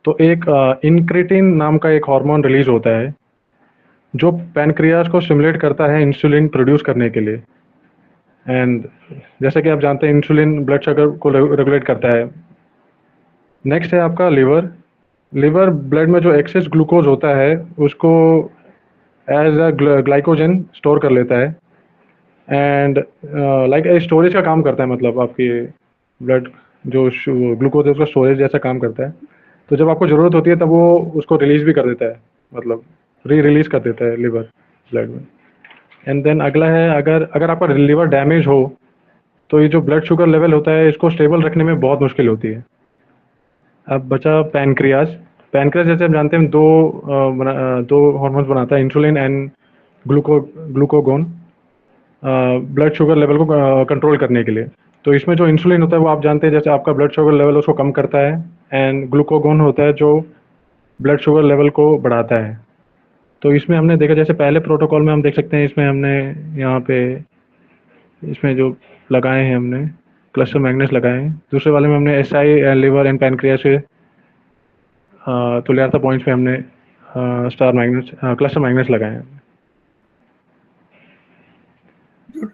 तो एक इंक्रेटिन नाम का एक हार्मोन रिलीज होता है जो पैनक्रियाज को स्टिमुलेट करता है इंसुलिन प्रोड्यूस करने के लिए। एंड जैसे कि आप जानते हैं इंसुलिन ब्लड शुगर को रेगुलेट करता है। नेक्स्ट है आपका लिवर। लिवर ब्लड में जो एक्सेस ग्लूकोज होता है उसको एज अ ग्लाइकोजन स्टोर कर लेता है, एंड लाइक स्टोरेज का काम करता है, मतलब आपकी ब्लड जो ग्लूकोज है उसका स्टोरेज जैसा काम करता है। तो जब आपको ज़रूरत होती है तब वो उसको रिलीज भी कर देता है, मतलब रिलीज कर देता है लिवर ब्लड में। एंड देन अगला है, अगर आपका लिवर डैमेज हो तो ये जो ब्लड शुगर लेवल होता है इसको स्टेबल रखने में बहुत मुश्किल होती है। अब बचा पैनक्रियाज। पैनक्रियाज जैसे हम जानते हैं 2 हार्मोन्स बनाता है, insulin and glucagon, blood sugar level को कंट्रोल करने के लिए। तो इसमें जो इंसुलिन होता है वो आप जानते हैं जैसे आपका ब्लड शुगर लेवल उसको कम करता है, एंड ग्लूकोगोन होता है जो ब्लड शुगर लेवल को बढ़ाता है। तो इसमें हमने देखा जैसे पहले प्रोटोकॉल में हम देख सकते हैं, इसमें हमने यहाँ पे इसमें जो लगाए हैं हमने क्लस्टर मैग्नेट्स लगाए हैं। दूसरे वाले में हमने एसआई, लिवर एंड पैनक्रियाज से तुल्यता पॉइंट्स पे हमने स्टार मैग्नेट्स, क्लस्टर मैग्नेट्स लगाए हैं।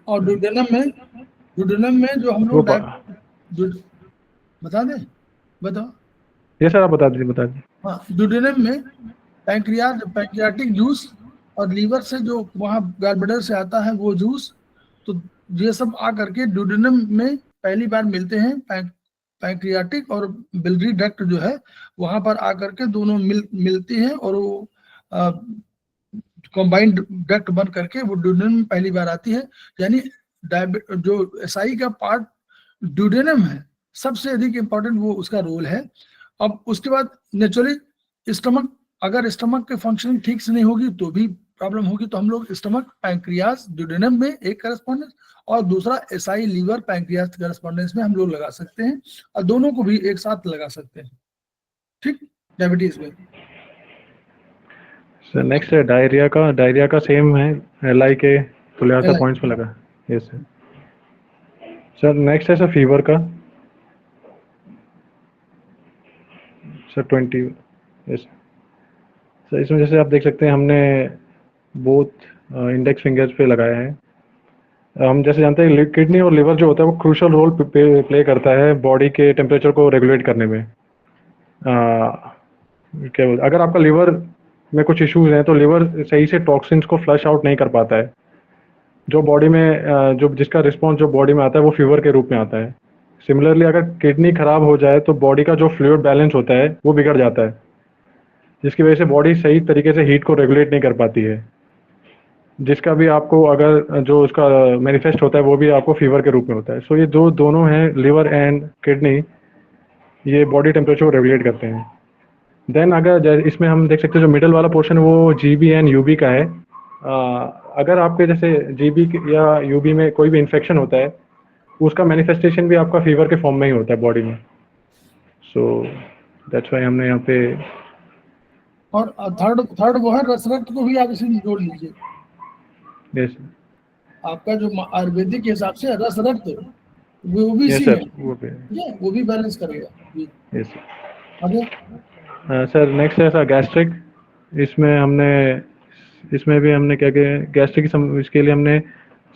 और ड्यूडेनम में जो हम लोग बता दें, बताओ। ये सर आप बता दीजिए। हाँ, ड्यूडेनम में पैंक्रियाटिक जूस और लीवर से जो वहाँ गॉलब्लैडर से आता है वो जूस, तो ये सब आ करके ड्यूडेनम में पहली बार मिलते हैं। पैंक्रियाटिक और बिलियरी डक्ट जो है वहां पर आकर के दोनों मिलती है, और वो कंबाइंड डक्ट बन करके वो ड्यूडेनम में पहली बार आती है। यानी जो एसआई का पार्ट ड्यूडेनम है, सबसे अधिक इंपॉर्टेंट वो उसका रोल है। अब उसके बाद नेचुरली स्टमक, अगर स्टमक के फंक्शनिंग ठीक से नहीं होगी तो भी प्रॉब्लम होगी। तो हम लोग स्टमक, पैंक्रियाज, ड्यूडेनम में एक करस्पॉन्डेंस और दूसरा एसआई लीवर पैंक्रियाज करस्पॉन्डेंस में हम लोग लगा सकते हैं, और दोनों को भी एक साथ लगा सकते हैं, ठीक, डायबिटीज में। सर नेक्स्ट है डायरिया का सेम है, LI के तुलियाता LI पॉइंट्स पे लगा। Yes sir. सर नेक्स्ट है सर फीवर का, सर 20। यस सर, इसमें जैसे आप देख सकते हैं हमने बोथ इंडेक्स फिंगर्स पे लगाया है। हम जैसे जानते हैं किडनी और लिवर जो होता है वो क्रूशल रोल प्ले करता है बॉडी के टेम्परेचर को रेगुलेट करने में। क्या बोलते, अगर आपका लिवर में कुछ इश्यूज हैं तो लिवर सही से टॉक्सिन्स को फ्लश आउट नहीं कर पाता है, जो बॉडी में जो जिसका रिस्पॉन्स जो बॉडी में आता है वो फीवर के रूप में आता है। सिमिलरली अगर किडनी खराब हो जाए तो बॉडी का जो फ्लूइड बैलेंस होता है वो बिगड़ जाता है, जिसकी वजह से बॉडी सही तरीके से हीट को रेगुलेट नहीं कर पाती है, जिसका भी आपको अगर जो उसका मैनिफेस्ट होता है वो भी आपको फीवर के रूप में होता है। सो ये दोनों हैं, लिवर एंड किडनी, ये बॉडी टेम्परेचर को रेगुलेट करते हैं। देन अगर इसमें हम देख सकते हैं जो मिडल वाला पोर्शन है वो GB एंड UB का है। अगर आपके जैसे GB या UB में कोई भी इन्फेक्शन होता है उसका मैनिफेस्टेशन भी आपका फीवर के फॉर्म में ही होता है बॉडी में। सो दैट्स वाई हमने यहाँ पे। और थर्ड वो है रस रक्त को भी आप इसी में जोड़ लीजिए। यस आपका जो आयुर्वेदिक के हिसाब से रस रक्त वो भी यस इसी सर, में, वो भी। ठीक है, वो भी बैलेंस करेगा जी। Yes sir. आगे सर नेक्स्ट है सर गैस्ट्रिक। इसमें भी हमने क्या किया, गैस्ट्रिक इसके लिए हमने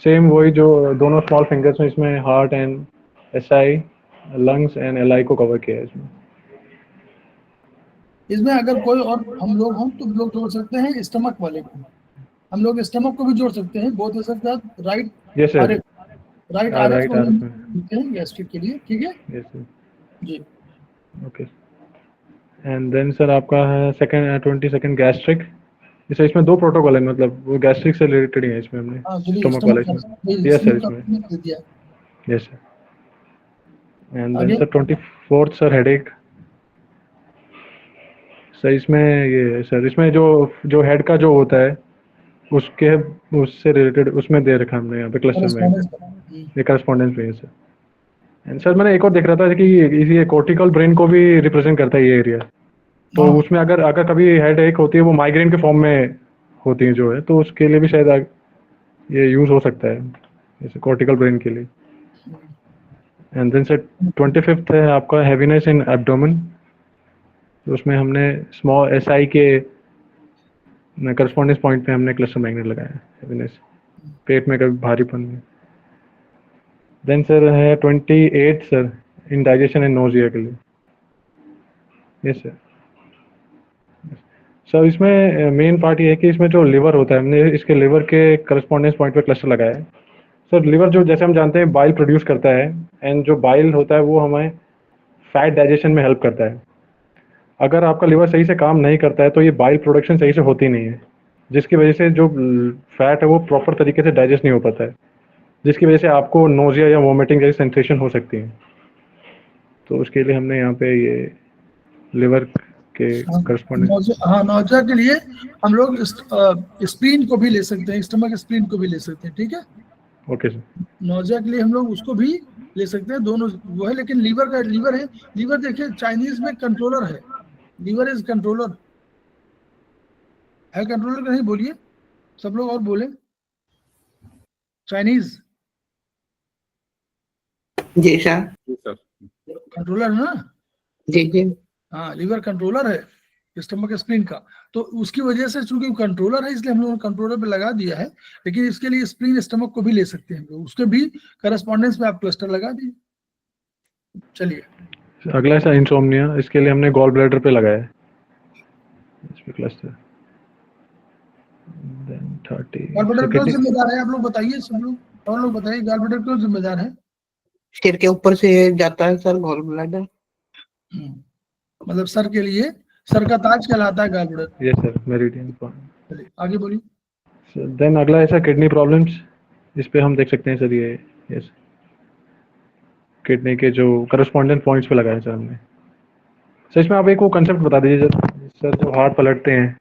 सेम वही जो दोनों स्मॉल फिंगर्स में इसमें heart and SI, lungs and LI को कवर किया है इसमें। इसमें अगर कोई और हम लोग हों तो लोग जोड़ सकते हैं स्टमक वाले को, हम लोग स्टमक को भी जोड़ सकते हैं, both right yes sir, right right को आर हम जोड़ते हैं गैस्ट्रिक के लिए, ठीक है yes sir, ji. Okay. And then sir आपका है सेकंड 22nd गैस्ट्रिक। जैसे इसमें 2 प्रोटोकॉल है, मतलब वो गैस्ट्रिक से रिलेटेड ही है इसमें हमने, हाँ चलिए स्टमक वाला स्टमक इसमें। यस सर, इसमें दे दिया। Yes sir. एंड देन आगे sir 24th sir headache. Sir इसमें ये सर इसमें जो हेड का जो होता है उससे रिलेटेड उसमें दे रखा हमने यहाँ पे क्लस्टर में, ये करस्पॉन्डेंस में है सर। एंड सर मैंने एक और देख रहा था कि इसी कॉर्टिकल ब्रेन को भी रिप्रेजेंट करता है ये एरिया। तो हाँ। उसमें अगर कभी हेड एक होती है वो माइग्रेन के फॉर्म में होती है जो है, तो उसके लिए भी शायद ये यूज हो सकता है जैसे कॉर्टिकल ब्रेन के लिए। एंड देन सर 25th है आपका हैवीनेस इन एब्डोमेन। तो उसमें हमने स्मॉल SI के करस्पॉन्डेंस पॉइंट पे हमने क्लस्टर मैग्नेट लगाया है, हैवीनेस, पेट में कभी भारीपन में। देन सर है 28 सर इंडाइजेशन एंड नोजिया के लिए। Yes sir. सर इसमें मेन पार्ट ये है कि इसमें जो लिवर होता है हमने इसके लिवर के करस्पॉन्डेंस पॉइंट पे क्लस्टर लगाया है। सर लिवर जो जैसे हम जानते हैं बाइल प्रोड्यूस करता है, एंड जो बाइल होता है वो हमें फैट डाइजेशन में हेल्प करता है। अगर आपका लिवर सही से काम नहीं करता है तो ये बाइल प्रोडक्शन सही से होती नहीं है, जिसकी वजह से जो फैट है वो प्रॉपर तरीके से डाइजेस्ट नहीं हो पाता है, जिसकी वजह से आपको नोजिया या वोमिटिंग जैसी सेंसेशन हो सकती है। तो उसके लिए हमने यहाँ पे ये लिवर के करस्पॉन्डेंस। हाँ नौजा के लिए हम लोग स्प्लीन को भी ले सकते हैं, स्टमक स्प्लीन को भी ले सकते हैं, ठीक है। Okay sir. नौजा के लिए हम लोग उसको भी ले सकते हैं, दोनों वो है। लेकिन लीवर है, लीवर देखिए चाइनीज में कंट्रोलर है, लीवर इज कंट्रोलर है, कंट्रोलर का नहीं बोलिए सब लोग और बोले चाइनीज जी सर। कंट्रोलर है ना, जी जी। हाँ लीवर कंट्रोलर है स्टमक स्प्लीन का। तो उसकी वजह से चूंकि कंट्रोलर है इसलिए हम लोगों ने कंट्रोलर पे लगा दिया है, लेकिन इसके लिए स्प्लीन स्टमक को भी ले सकते हैं हम लोग, उसके भी करस्पॉन्डेंस में आप क्लस्टर लगा दीजिए। चलिए अगला है सर इंसोम्निया। इसके लिए हमने गॉल ब्लैडर पे लगाया है इस पे क्लस्टर। देन 30 गॉलब्लैडर क्यों जिम्मेदार है, आप लोग बताइए, सब लोग और लोग बताइए गॉलब्लैडर क्यों जिम्मेदार है। सिर के ऊपर से जाता है सर गॉल ब्लैडर। मतलब सर के लिए, सर का ताज कहलाता है gallbladder. Yes sir, meridian point. चलिए आगे बोलिए। देन अगला है सर किडनी प्रॉब्लम्स। इस पे हम देख सकते हैं सर ये यस किडनी के जो करस्पॉन्डेंट पॉइंट्स पे लगाया सर हमने। सर इसमें आप एक वो कंसेप्ट बता दीजिए सर, जो हार्ट पलटते हैं।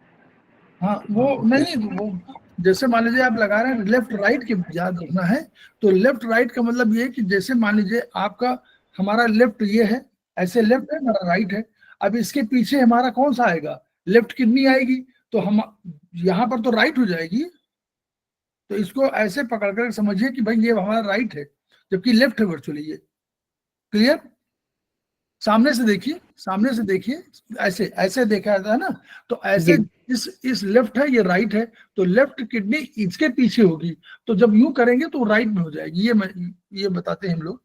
हाँ वो नहीं, वो जैसे मान लीजिए आप लगा रहे हैं लेफ्ट राइट के, याद रखना है। तो लेफ्ट राइट का मतलब ये है कि जैसे मान लीजिए आपका, हमारा लेफ्ट ये है, ऐसे लेफ्ट है, हमारा राइट है। अब इसके पीछे हमारा कौन सा आएगा, लेफ्ट किडनी आएगी, तो हम यहाँ पर तो राइट हो जाएगी। तो इसको ऐसे पकड़ कर समझिए कि भाई ये हमारा राइट है, जबकि लेफ्ट है वर्चुअली ये। क्लियर? सामने से देखिए, सामने से देखिए, ऐसे ऐसे देखा जाता है ना, तो ऐसे इस लेफ्ट है, ये राइट है, तो लेफ्ट किडनी इसके पीछे होगी। तो जब यूं करेंगे तो राइट में हो जाएगी। ये बताते हैं हम लोग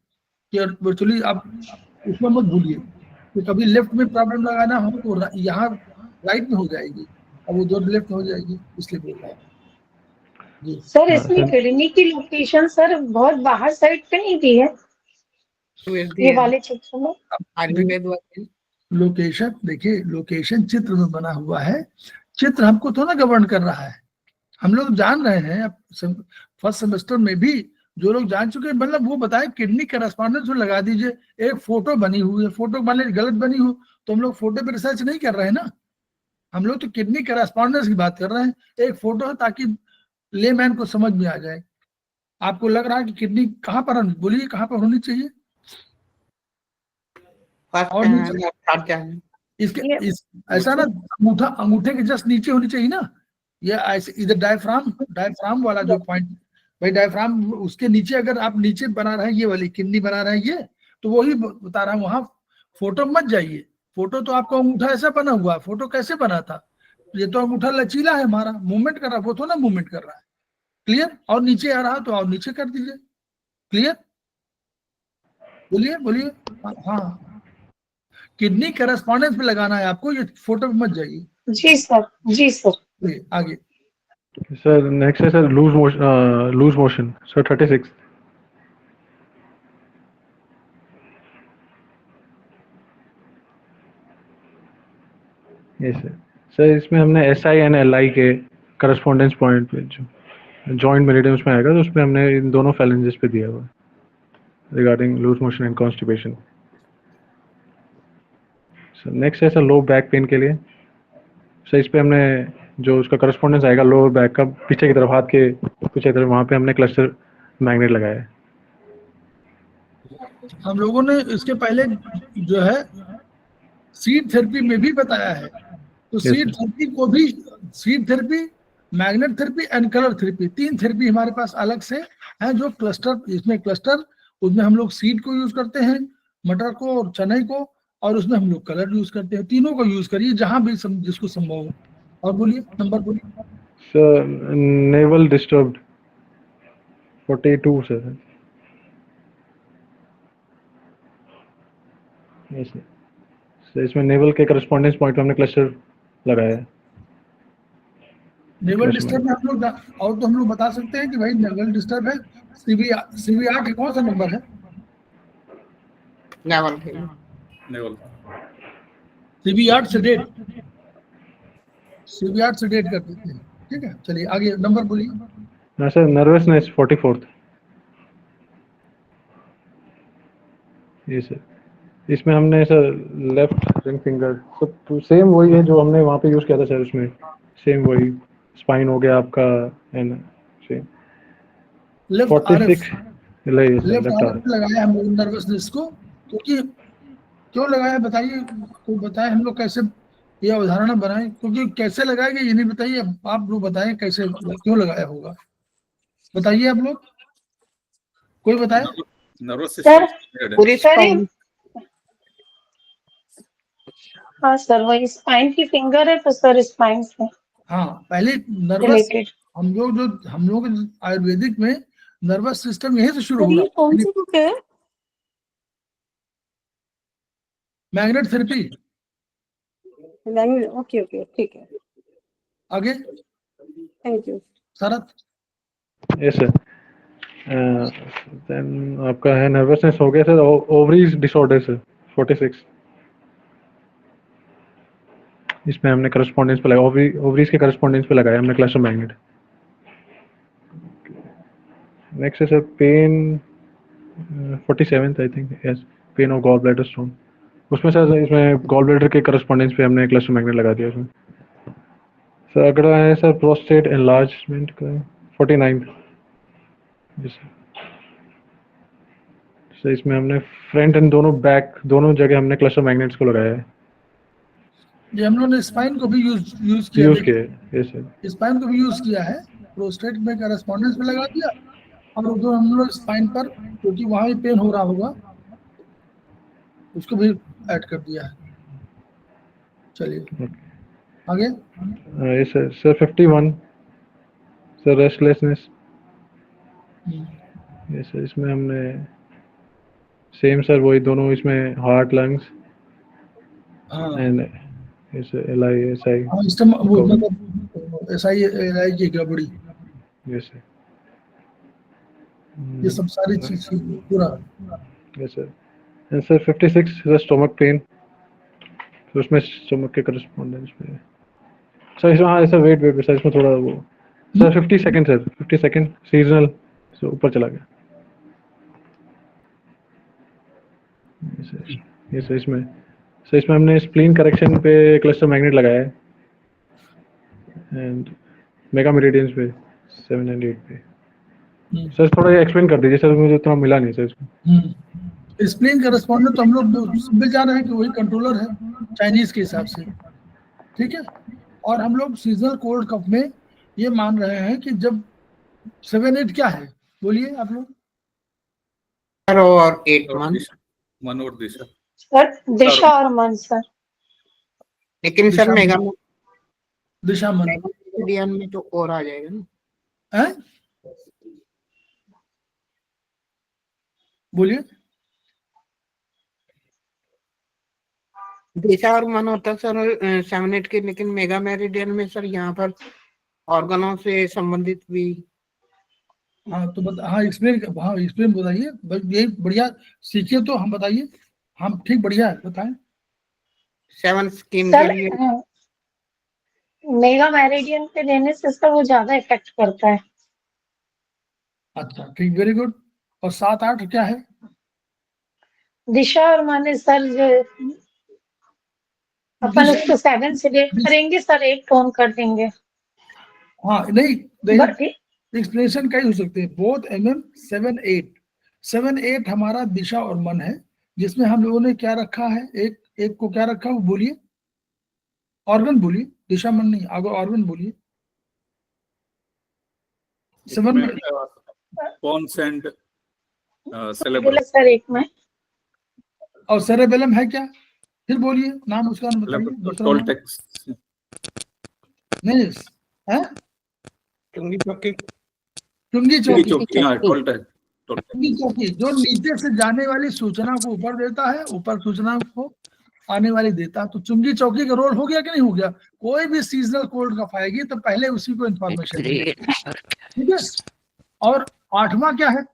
कि वर्चुअली आप उसमें मत भूलिए कि कभी लेफ्ट में प्रॉब्लम लगाना हो तो यहाँ राइट में हो जाएगी, अब वो उधर लेफ्ट में हो जाएगी, इसलिए बोल रहा हूँ जी। सर इसमें किडनी की लोकेशन सर बहुत बाहर साइड पे नहीं दी है ये वाले चित्र में। आयुर्वेद वाले लोकेशन देखिए, लोकेशन चित्र में बना हुआ है, चित्र हमको तो ना गवर्न कर रहा है। हम लोग जान रहे हैं, अब फर्स्ट सेमेस्टर में भी जो लोग जान चुके हैं, मतलब वो बताए किडनी करस्पॉन्डेंस में लगा दीजिए। एक फोटो बनी हुई है, फोटो मान लीजिए गलत बनी हो तो हम लोग फोटो पे रिसर्च नहीं कर रहे हैं ना, हम लोग तो किडनी करस्पॉन्डेंस की बात कर रहे हैं। एक फोटो है ताकि लेमैन को समझ में आ जाए। आपको लग रहा है कि किडनी कहाँ पर, बोलिए कहाँ पर होनी चाहिए? और इसके ऐसा ना, अंगूठे के जस्ट नीचे होनी चाहिए ना, ये ऐसे इधर डायफ्राम वाला जो पॉइंट, भाई डायफ्राम उसके नीचे अगर आप नीचे बना रहे हैं, ये वाली किडनी बना रहे हैं ये, तो वही बता रहा हूँ, वहां फोटो मत जाइए। फोटो तो आपका अंगूठा ऐसा बना हुआ है, फोटो कैसे बना था? ये तो अंगूठा लचीला है हमारा, मूवमेंट कर रहा है, वो तो ना मूवमेंट कर रहा है। क्लियर? और नीचे आ रहा तो और नीचे कर दीजिए। क्लियर? बोलिए बोलिए। हाँ, किडनी करस्पॉन्डेंस पे लगाना है आपको, ये फोटो पे मत जाइए। जी सर, जी सर। आगे सर नेक्स्ट है सर लूज मोशन सर 36। ये सर इसमें हमने SI एंड LI के करस्पॉन्डेंस पॉइंट पे जो जॉइंट मेरिडियम में आएगा, तो उसमें हमने इन दोनों फैलेंजेस पे दिया हुआ है regarding loose motion and constipation. Sir next है सर लो बैक पेन के लिए। सर इस पे हमने जो उसका करस्पॉन्डेंस आएगा लोअर बैक का पीछे की तरफ, हाथ के पीछे की तरफ, वहाँ पे हमने क्लस्टर मैग्नेट लगाया है। हम लोगों ने इसके पहले जो है सीड थेरेपी में भी बताया है। तो सीड थेरेपी को भी, seed therapy, magnet therapy and colour therapy, 3 therapy हमारे पास अलग से है। जो क्लस्टर, इसमें क्लस्टर, उसमें हम लोग सीड को यूज करते हैं, मटर को और चने को, और उसमें हम लोग कलर यूज करते हैं। तीनों को यूज करिए जहां भी जिसको संभव हो। और बोलिए, नंबर बोलिए। Sir naval disturbed 42 sir. Sir इसमें नेवल के करस्पॉन्डेंस पॉइंट पे हमने क्लस्टर लगाया है। नेवल डिस्टर्ब में हम लोग और तो हम लोग बता सकते हैं कि भाई नेवल डिस्टर्ब है, CV8 का कौन सा नंबर है? नेवल CV8 से डेट, CV8 से डेट कर देते हैं। ठीक है, चलिए आगे नंबर बोलिए। हाँ सर नर्वसनेस 44th। ये सर इसमें हमने सर लेफ्ट रिंग फिंगर सब सेम वही है जो हमने वहाँ पे यूज किया था सर, उसमें सेम वही स्पाइन हो गया आपका and same left 46 left RF लगाया हम लोग नर्वसनेस को, क्योंकि क्यों लगाया बताइए, कोई बताए हम लोग कैसे ये उदाहरण बनाए, क्योंकि कैसे लगाएंगे ये नहीं बताइए, आप लोग बताएं कैसे क्यों लगाया होगा, बताइए आप लोग, कोई बताए? नर्वस सर सिस्टम पूरी सर हाँ सर, वही स्पाइन की फिंगर है तो सर स्पाइन से हाँ, पहले नर्वस, रिलेटेड। हम लोग आयुर्वेदिक में नर्वस सिस्टम यहीं से शुरू होगा। कौन सी बुक है? Magnet therapy. ओके ओके, ठीक है, आगे thank you. Sharad. Yes sir then आपका है नर्वसनेस हो गया सर। Ovaries disorder sir 46। इसमें हमने करस्पॉन्डेंस पे लगाया, ओवरीज के करस्पॉन्डेंस पे लगाया हमने क्लस्टर मैग्नेट। नेक्स्ट है sir pain 47th I think, yes, pain of gall bladder stone. उसमें सर इसमें गॉल ब्लैडर के करस्पॉन्डेंस पे हमने क्लस्टर मैग्नेट लगा दिया इसमें। सर अगला है सर प्रोस्टेट एनलार्जमेंट का 49th। जी सर। सर इसमें हमने फ्रंट एंड दोनों बैक दोनों जगह हमने क्लस्टर मैग्नेट्स को लगाया है, ये हम लोगों ने स्पाइन को भी यूज यूज किया, किए। Yes sir. स्पाइन को भी यूज किया है, प्रोस्टेट में करस्पॉन्डेंस पे लगा दिया, और जो हम लोग स्पाइन पर क्योंकि वहां भी पेन हो रहा होगा उसको भी ऐड कर दिया है। चलिए आगे। Yes sir. Sir 51 sir restlessness. Yes sir. इसमें हमने सेम सर वही दोनों इसमें हार्ट लंग्स हाँ एंड यस LI SI। हाँ, वो मतलब SI की गड़बड़ी, यस सर। ये सब सारी चीज पूरा। Yes sir. And sir 56 sir stomach pain, तो उसमें स्टमक के करस्पॉन्डेंस पे सर इसमें, हाँ सर वेट वेट सर इसमें थोड़ा वो sir 52nd sir 52nd seasonal सो ऊपर चला गया। ये सर इसमें हमने स्प्लीन करेक्शन पे क्लस्टर मैग्नेट लगाया है एंड मेगा मेरिडियंस पे 7 एंड 8 पे। सर थोड़ा ये एक्सप्लेन कर दीजिए सर, मुझे उतना मिला नहीं सर इसमें। स्प्लीन करस्पॉन्डेंट तो हम लोग समझ जा रहे हैं कि वही कंट्रोलर है चाइनीज के हिसाब से, ठीक है। और हम लोग सीजनल कोल्ड कफ में ये मान रहे हैं कि जब 7-8 क्या है, बोलिए आप लोग। सर और 8 मंथ, मन और दिशा। सर दिशा और मन सर। लेकिन सर मेगा दिशा मन मेरिडियन में तो और आ जाएगा ना, है, बोलिए। दिशा और मन होता सर 7-8 के, लेकिन मेगा मेरिडियन में सर यहाँ पर ऑर्गनों से संबंधित भी। हाँ तो हाँ एक्सप्लेन बताइए, यही बढ़िया सीखिए तो हम बताइए, हम ठीक बढ़िया है बताएं। 7 स्कीम के लिए सर मेगा मेरिडियन पे देने से सर वो ज्यादा इफेक्ट करता है। अच्छा ठीक, वेरी गुड। और 7-8 क्या है? दिशा और मन सर जो अपन उसको 7 से डेट करेंगे सर, 8 टोन कर देंगे। हाँ नहीं बट एक्सप्लेनेशन कई हो सकते हैं, बोथ 7-8 हमारा दिशा और मन है, जिसमें हम लोगों ने क्या रखा है, एक को क्या रखा है वो बोलिए, ऑर्गन बोलिए, दिशा मन नहीं, आगे ऑर्गन बोलिए। 7 में पॉन्स एंड सेलेब्रम। सर एक में और सेरेबेलम है क्या, फिर बोलिए नाम उसका बताइए, दूसरा नाम। टोल्टेक्स। नहीं है चुंगी चौकी चुंगी चौकी। हाँ टोल्टेक्स। चुंगी चौकी जो नीचे से जाने वाली सूचना को ऊपर देता है, ऊपर सूचना को आने वाली देता है, तो चुंगी चौकी का रोल हो गया कि नहीं हो गया। कोई भी सीजनल कोल्ड कफ आएगी तो पहले उसी को इंफॉर्मेशन, ठीक है। और 8वां क्या है,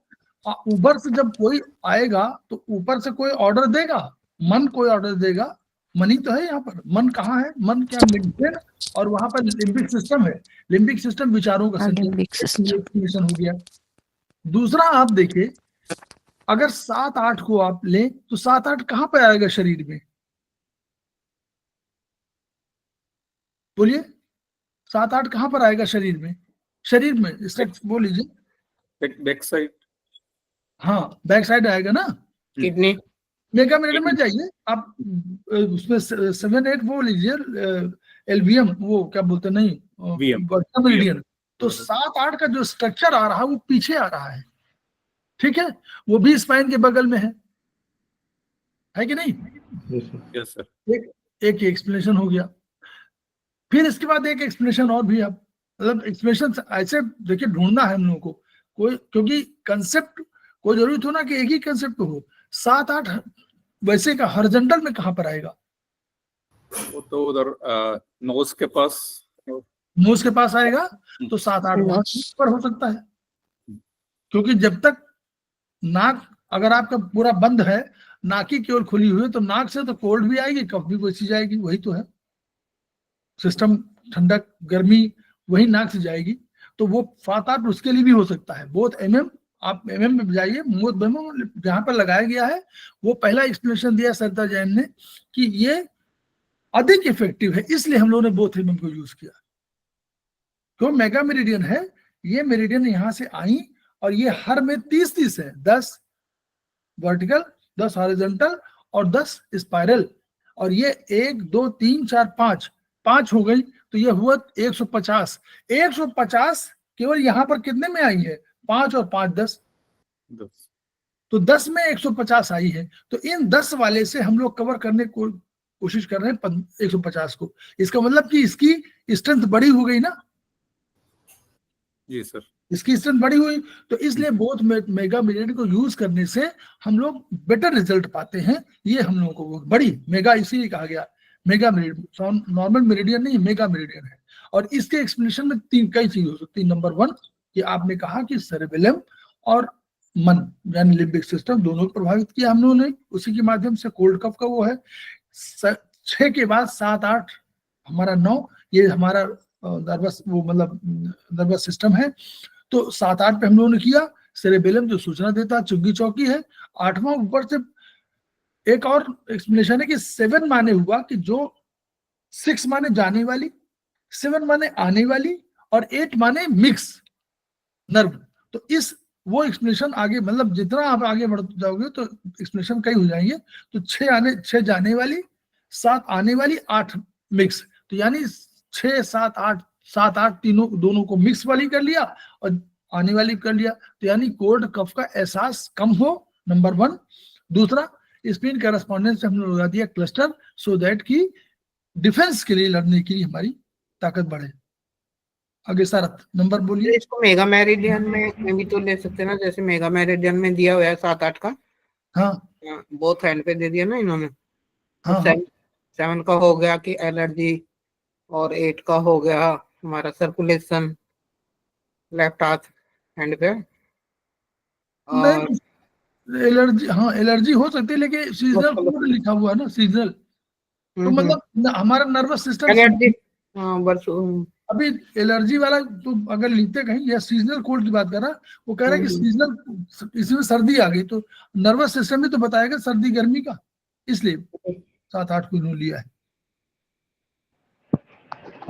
ऊपर से जब कोई आएगा तो ऊपर से कोई ऑर्डर देगा, मन कोई ऑर्डर देगा, मन ही तो है यहाँ पर। मन कहाँ है, मन क्या मिडब्रेन, और वहां पर लिम्बिक सिस्टम है। लिम्बिक सिस्टम विचारों का सिस्टम हो गया। दूसरा आप देखिए, अगर 7-8 को आप लें तो 7-8 कहाँ पर आएगा शरीर में, बोलिए 7-8 कहाँ पर आएगा शरीर में, शरीर में बोल लीजिए। Back side. हाँ बैक साइड आएगा ना, किडनी मेगा मिनट में जाइए आप, उसमें 7-8 वो लीजिए LVM, वो क्या बोलते नहीं मेरिडियन, तो 7-8 का जो स्ट्रक्चर आ रहा है वो पीछे आ रहा है, ठीक है, वो भी स्पाइन के बगल में है कि नहीं। Yes sir. एक एक्सप्लेनेशन हो गया। फिर इसके बाद एक एक्सप्लेनेशन और भी, आप मतलब एक्सप्लेनेशन ऐसे देखिए ढूंढना है हम लोगों को, कोई क्योंकि कंसेप्ट कोई जरूरी तो ना कि एक ही कंसेप्ट हो। 7-8 वैसे का हॉरिजॉन्टल में कहां पर आएगा, वो तो उधर नोज के पास। नोज के पास आएगा, तो 7-8 पर हो सकता है, क्योंकि जब तक नाक अगर आपका पूरा बंद है, नाक की केवल खुली हुई है, तो नाक से तो कोल्ड भी आएगी, कफ भी वैसी जाएगी, वही तो है सिस्टम, ठंडक गर्मी वही नाक से जाएगी, तो वो 7-8 उसके लिए भी हो सकता है, बोथ MM आप MM में जाइए, मोद मेमो जहां पर लगाया गया है वो पहला एक्सप्लेनेशन दिया सरिता जैन ने कि ये अधिक इफेक्टिव है, इसलिए हम लोगों ने बोथ MM को यूज किया। क्यों? मेगा मेरिडियन है, ये मेरिडियन यहां से आई और ये हर में 30-30 है, 10 वर्टिकल, 10 हॉरिजॉन्टल और 10 स्पाइरल, और ये 1 2 3 4 5 हो गई, तो ये हुआ 150। 150 केवल यहाँ पर कितने में आई है? 5 और 5 10, 10 तो 10 में 150 आई है। तो इन 10 वाले से हम लोग कवर करने को कोशिश कर रहे हैं 150 को। इसका मतलब कि इसकी स्ट्रेंथ बड़ी हो गई ना, जी सर। इसकी स्ट्रेंथ बड़ी हुई, तो इसलिए बोथ मेगा मेरिडियन को यूज करने से हम लोग बेटर रिजल्ट पाते हैं। ये हम लोगों को बड़ी मेगा इसीलिए कहा गया मेगा मेरिडियन, नॉर्मल मेरिडियन नहीं, मेगा मेरिडियन है। और इसके एक्सप्लेनेशन में कई चीज हो सकती है। नंबर 1 कि आपने कहा कि सेरेबेलम और मन यानी लिम्बिक सिस्टम दोनों को प्रभावित किया हम लोगों ने, उसी के माध्यम से कोल्ड कफ का वो है। 6 के बाद 7 8 हमारा 9 ये हमारा नर्वस वो मतलब नर्वस सिस्टम है। तो 7 8 पे हम लोगों ने किया। सेरेबेलम जो सूचना देता चुग्गी चौकी है। 8वां ऊपर से एक और एक्सप्लेनेशन है कि 7 माने हुआ कि जो 6 माने जाने वाली, 7 माने आने वाली और 8 माने मिक्स नर्व। तो इस वो एक्सप्लेनेशन आगे मतलब जितना आप आगे बढ़ते जाओगे तो एक्सप्लेनेशन कई हो जाएंगे। तो 6 जाने वाली, 7 आने वाली, 8 मिक्स, तो यानी 6 7 8 7 8 तीनों दोनों को मिक्स वाली कर लिया और आने वाली कर लिया। तो यानी कोल्ड कफ का एहसास कम हो, नंबर 1। दूसरा, स्पिन करस्पॉन्डेंस हमने लगा दिया क्लस्टर, सो दैट की डिफेंस के लिए लड़ने की हमारी ताकत बढ़े। आगे सारथ नंबर बोलिए। इसको मेगा मेरिडियन में भी तो ले सकते हैं ना, जैसे मेगा मेरिडियन में दिया हुआ है 7 8 का। हाँ बोथ हैंड पे दे दिया ना इन्होंने। हाँ 7 का हो गया कि एलर्जी, और 8 का हो गया हमारा सर्कुलेशन लेफ्ट हाथ हैंड पे। और नहीं एलर्जी, हाँ एलर्जी हो सकती है, लेकिन सीजनल कोड लिखा हुआ है ना, सीजनल, तो मतलब हमारा नर्वस सिस्टम एलर्जी, हाँ बस अभी एलर्जी वाला तो अगर लिखते कहीं या सीजनल कोल्ड की बात कर रहा, वो कह रहा है कि सीजनल इसमें सर्दी आ गई तो नर्वस सिस्टम भी तो बताएगा सर्दी गर्मी का, इसलिए 7 8 को इन्होंने लिया है।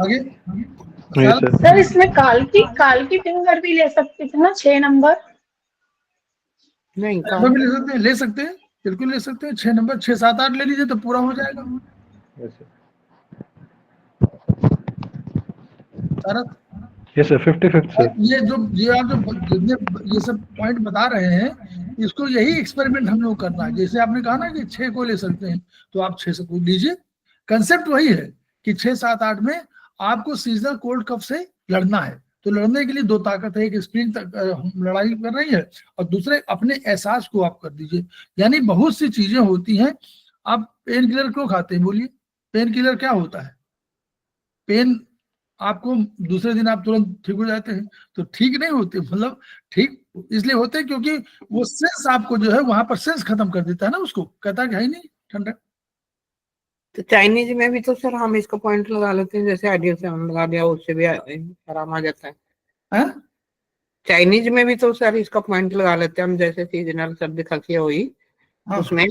आगे नहीं सर, सर इसमें काल की फिंगर भी ले सकते थे ना, 6 नंबर। नहीं नंबर भी ले सकते हैं, बिल्कुल ले सकते हैं। 6 नंबर 6 7 8 ले लीजिए तो पूरा हो जाएगा। Yes sir 50-50 sir. ये जो आप जितने ये सब पॉइंट बता रहे हैं, इसको यही एक्सपेरिमेंट हम लोग करना है। जैसे आपने कहा ना कि 6 को ले सकते हैं, तो आप 6 से को लीजिए। कंसेप्ट वही है कि 6 7 8 में आपको सीजनल कोल्ड कफ से लड़ना है। तो लड़ने के लिए 2 ताकत है, एक स्प्रिंग लड़ाई कर रही है और दूसरे अपने एहसास को आप कर दीजिए। यानी बहुत सी चीजें होती हैं। आप पेन किलर क्यों खाते हैं बोलिए? पेन किलर क्या होता है? पेन आपको दूसरे दिन आप तुरंत ठीक हो जाते हैं, तो ठीक नहीं होते, मतलब ठीक इसलिए होते हैं क्योंकि वो सेंस आपको जो है वहां पर सेंस खत्म कर देता है ना, उसको कहता है कि है ही नहीं ठंडा। तो चाइनीज में भी तो सर हम इसका पॉइंट लगा लेते हैं, जैसे आइडियल 7 लगा दिया, उससे भी आराम आ जाता है। चाइनीज में भी तो सर इसका पॉइंट लगा लेते हैं हम, जैसे सीजनल सर्दी खांसी हुई उसमें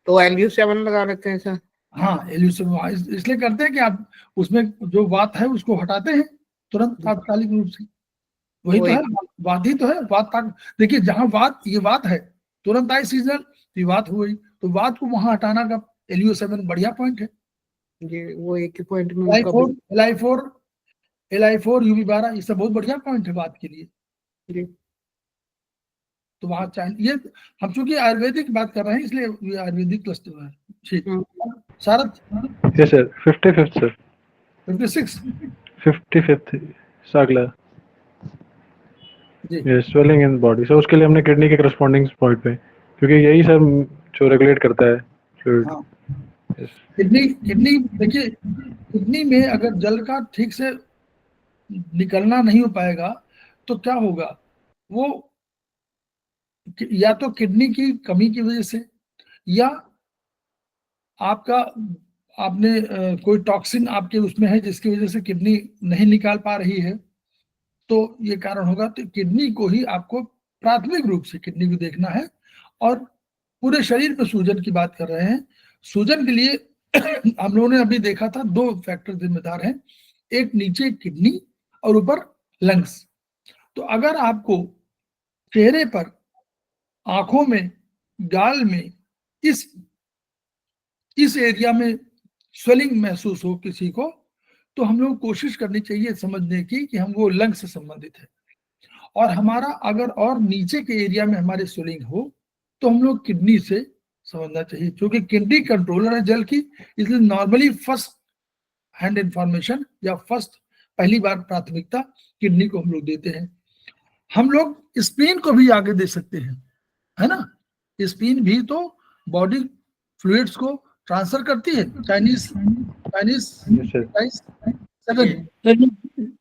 तो LU7 लगा लेते हैं सर। हाँ LU7 इसलिए करते हैं कि आप उसमें जो वात है उसको हटाते हैं तुरंत तात्कालिक रूप से। वही तो है, वात ही तो है। वात देखिए जहां वात, ये वात है, तुरंत आई सीजनल तो ये वात हुई, तो वात को वहां हटाना का LU7 बढ़िया पॉइंट है। जी वो एक ही पॉइंट में LI4 UV12 ये सब बहुत बढ़िया पॉइंट है बात के लिए। जी तो वहां चाहिए, ये हम चूंकि आयुर्वेदिक बात कर रहे हैं इसलिए ये आयुर्वेदिक क्लस्टर है। ठीक सारथ। Yes sir 55 sir. 56 55 अगला जी स्वेलिंग इन बॉडी सर, उसके लिए हमने किडनी के करस्पॉन्डिंग पॉइंट पे, क्योंकि यही सर जो रेगुलेट करता है फ्लूइड। हाँ। किडनी देखिए, किडनी में अगर जल का ठीक से निकलना नहीं हो पाएगा तो क्या होगा, वो या तो किडनी की कमी की वजह से, या आपका आपने कोई टॉक्सिन आपके उसमें है जिसकी वजह से किडनी नहीं निकाल पा रही है, तो ये कारण होगा। तो किडनी को ही आपको प्राथमिक रूप से किडनी को देखना है। और पूरे शरीर में सूजन की बात कर रहे हैं। सूजन के लिए हम लोगों ने अभी देखा था 2 फैक्टर जिम्मेदार हैं, एक नीचे किडनी और ऊपर लंग्स। तो अगर आपको चेहरे पर, आंखों में, गाल में, इस एरिया में स्वेलिंग महसूस हो किसी को, तो हम लोग कोशिश करनी चाहिए समझने की कि हम वो लंग से संबंधित है। और हमारा अगर और नीचे के एरिया में हमारे स्वेलिंग हो तो हम लोग किडनी से समझना चाहिए, क्योंकि किडनी कंट्रोलर है जल की। इसलिए नॉर्मली फर्स्ट हैंड इंफॉर्मेशन या पहली बार प्राथमिकता किडनी को हम लोग देते हैं। हम लोग स्प्लीन को भी आगे दे सकते हैं, है ना। स्प्लीन भी तो बॉडी फ्लूइड्स को ट्रांसफर करती है। चाइनीज सर